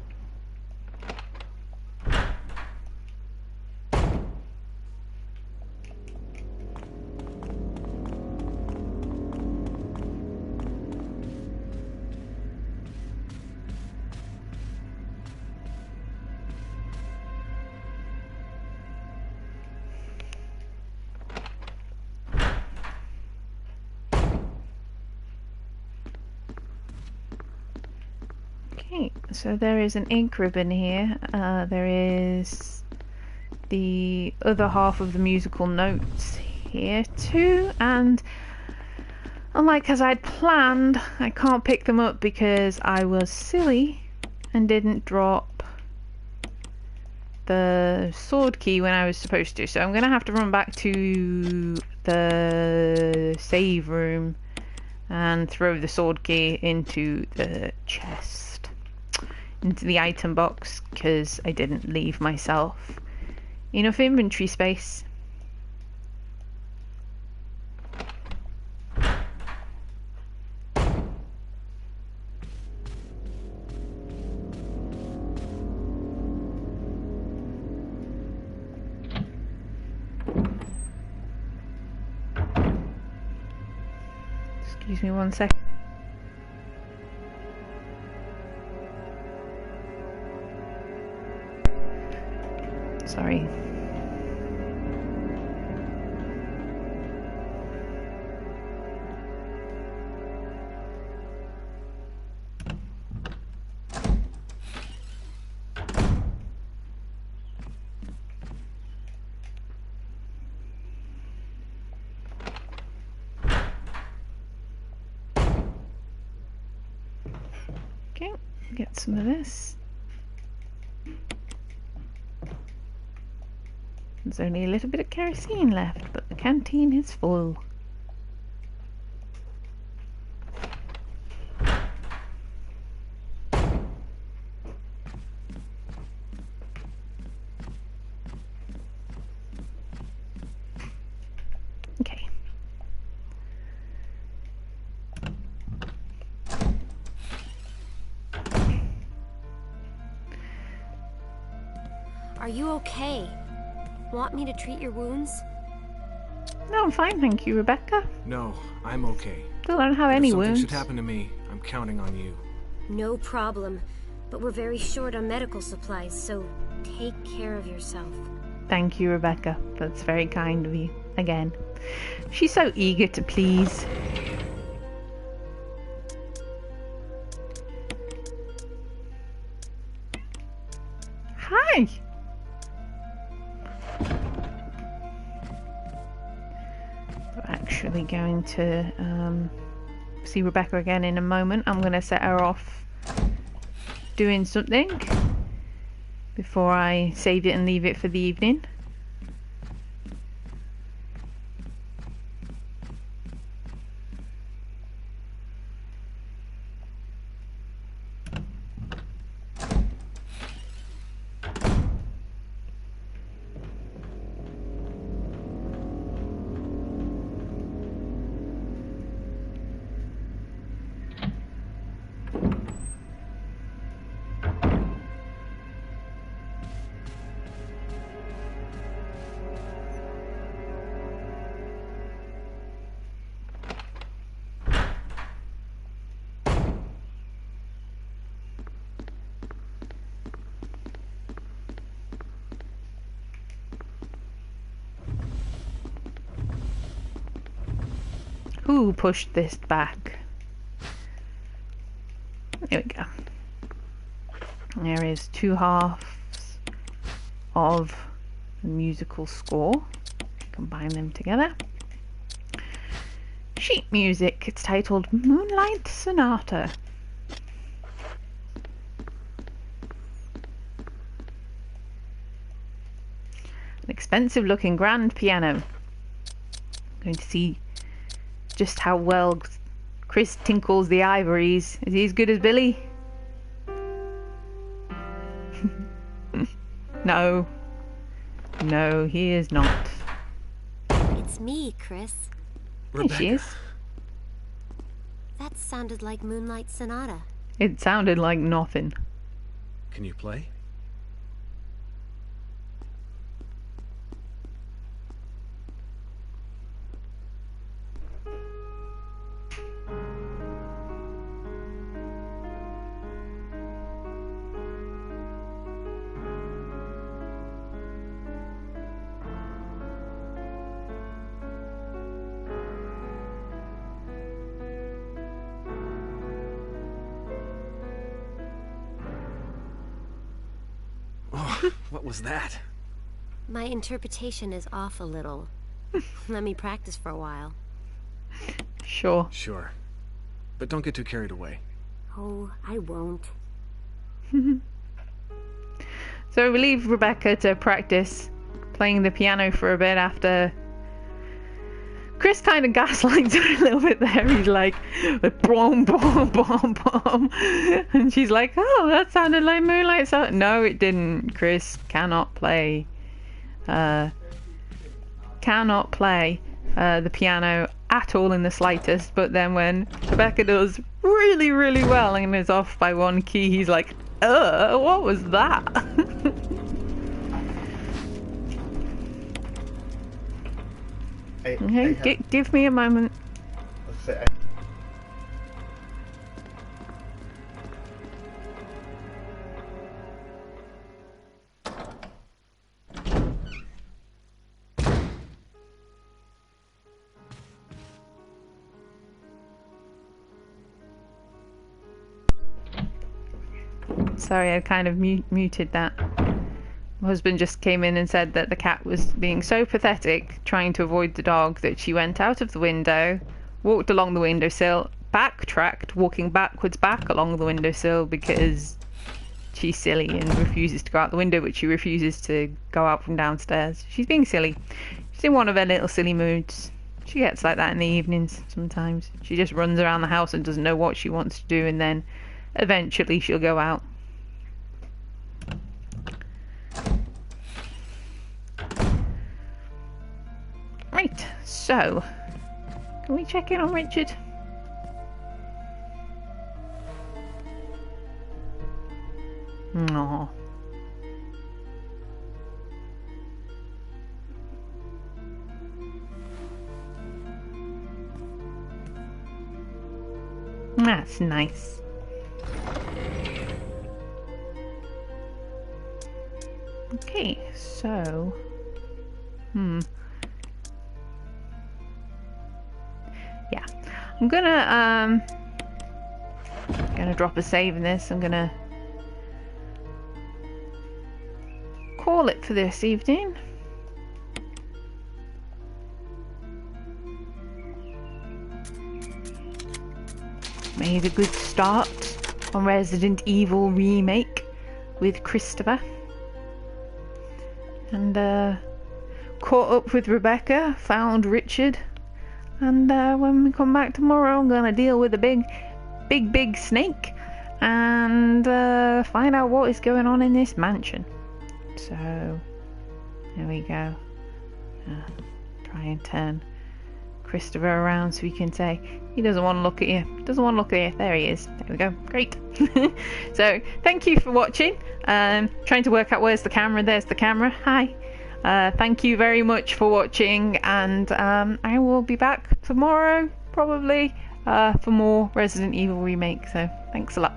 Okay, so there is an ink ribbon here. There is the other half of the musical notes here too, and unlike as I'd planned, I can't pick them up because I was silly and didn't drop the sword key when I was supposed to. So I'm gonna have to run back to the save room and throw the sword key into the chest, into the item box, because I didn't leave myself enough inventory space. Excuse me 1 second. Sorry. Okay, get some of this. There's only a little bit of kerosene left, but the canteen is full. Okay. Are you okay? Want me to treat your wounds? No, I'm fine, thank you, Rebecca. No, I'm okay. Still don't have But any if something wounds. should happen to me, I'm counting on you. No problem. But we're very short on medical supplies, so take care of yourself. Thank you, Rebecca. That's very kind of you. Again. She's so eager to please. Hi! We're actually going to see Rebecca again in a moment. I'm going to set her off doing something before I save it and leave it for the evening. Who pushed this back? There we go. There is 2 halves of the musical score. Combine them together. Sheet music. It's titled Moonlight Sonata. An expensive looking grand piano. I'm going to see just how well Chris tinkles the ivories. Is he as good as Billy? No. No, he is not. It's me, Chris. There she is. That sounded like Moonlight Sonata. It sounded like nothing. Can you play? What was that? My interpretation is off a little. Let me practice for a while. Sure. Sure. But don't get too carried away. Oh, I won't. So we leave Rebecca to practice playing the piano for a bit after Chris kind of gaslights her a little bit there. He's like, boom, boom, boom, boom. And she's like, oh, that sounded like Moonlight. So no, it didn't. Chris cannot play. Cannot play the piano at all in the slightest. But then when Rebecca does really, really well and is off by 1 key, he's like, what was that? Okay, give me a moment. Sorry, I kind of muted that. My husband just came in and said that the cat was being so pathetic trying to avoid the dog that she went out of the window, walked along the windowsill, backtracked, walking backwards back along the windowsill because she's silly and refuses to go out the window, but she refuses to go out from downstairs. She's being silly. She's in one of her little silly moods. She gets like that in the evenings sometimes. She just runs around the house and doesn't know what she wants to do, and then eventually she'll go out. Right, so can we check in on Richard? No. That's nice. Okay, so yeah, I'm gonna drop a save in this. I'm gonna call it for this evening. Made a good start on Resident Evil Remake with Christopher, and caught up with Rebecca, found Richard. And when we come back tomorrow, I'm going to deal with a big snake and find out what is going on in this mansion. So, there we go. Try and turn Christopher around so we can say, he doesn't want to look at you. Doesn't want to look at you. There he is. There we go. Great. So, thank you for watching. Trying to work out where's the camera. There's the camera. Hi. Thank you very much for watching, and I will be back tomorrow probably for more Resident Evil Remake, so thanks a lot.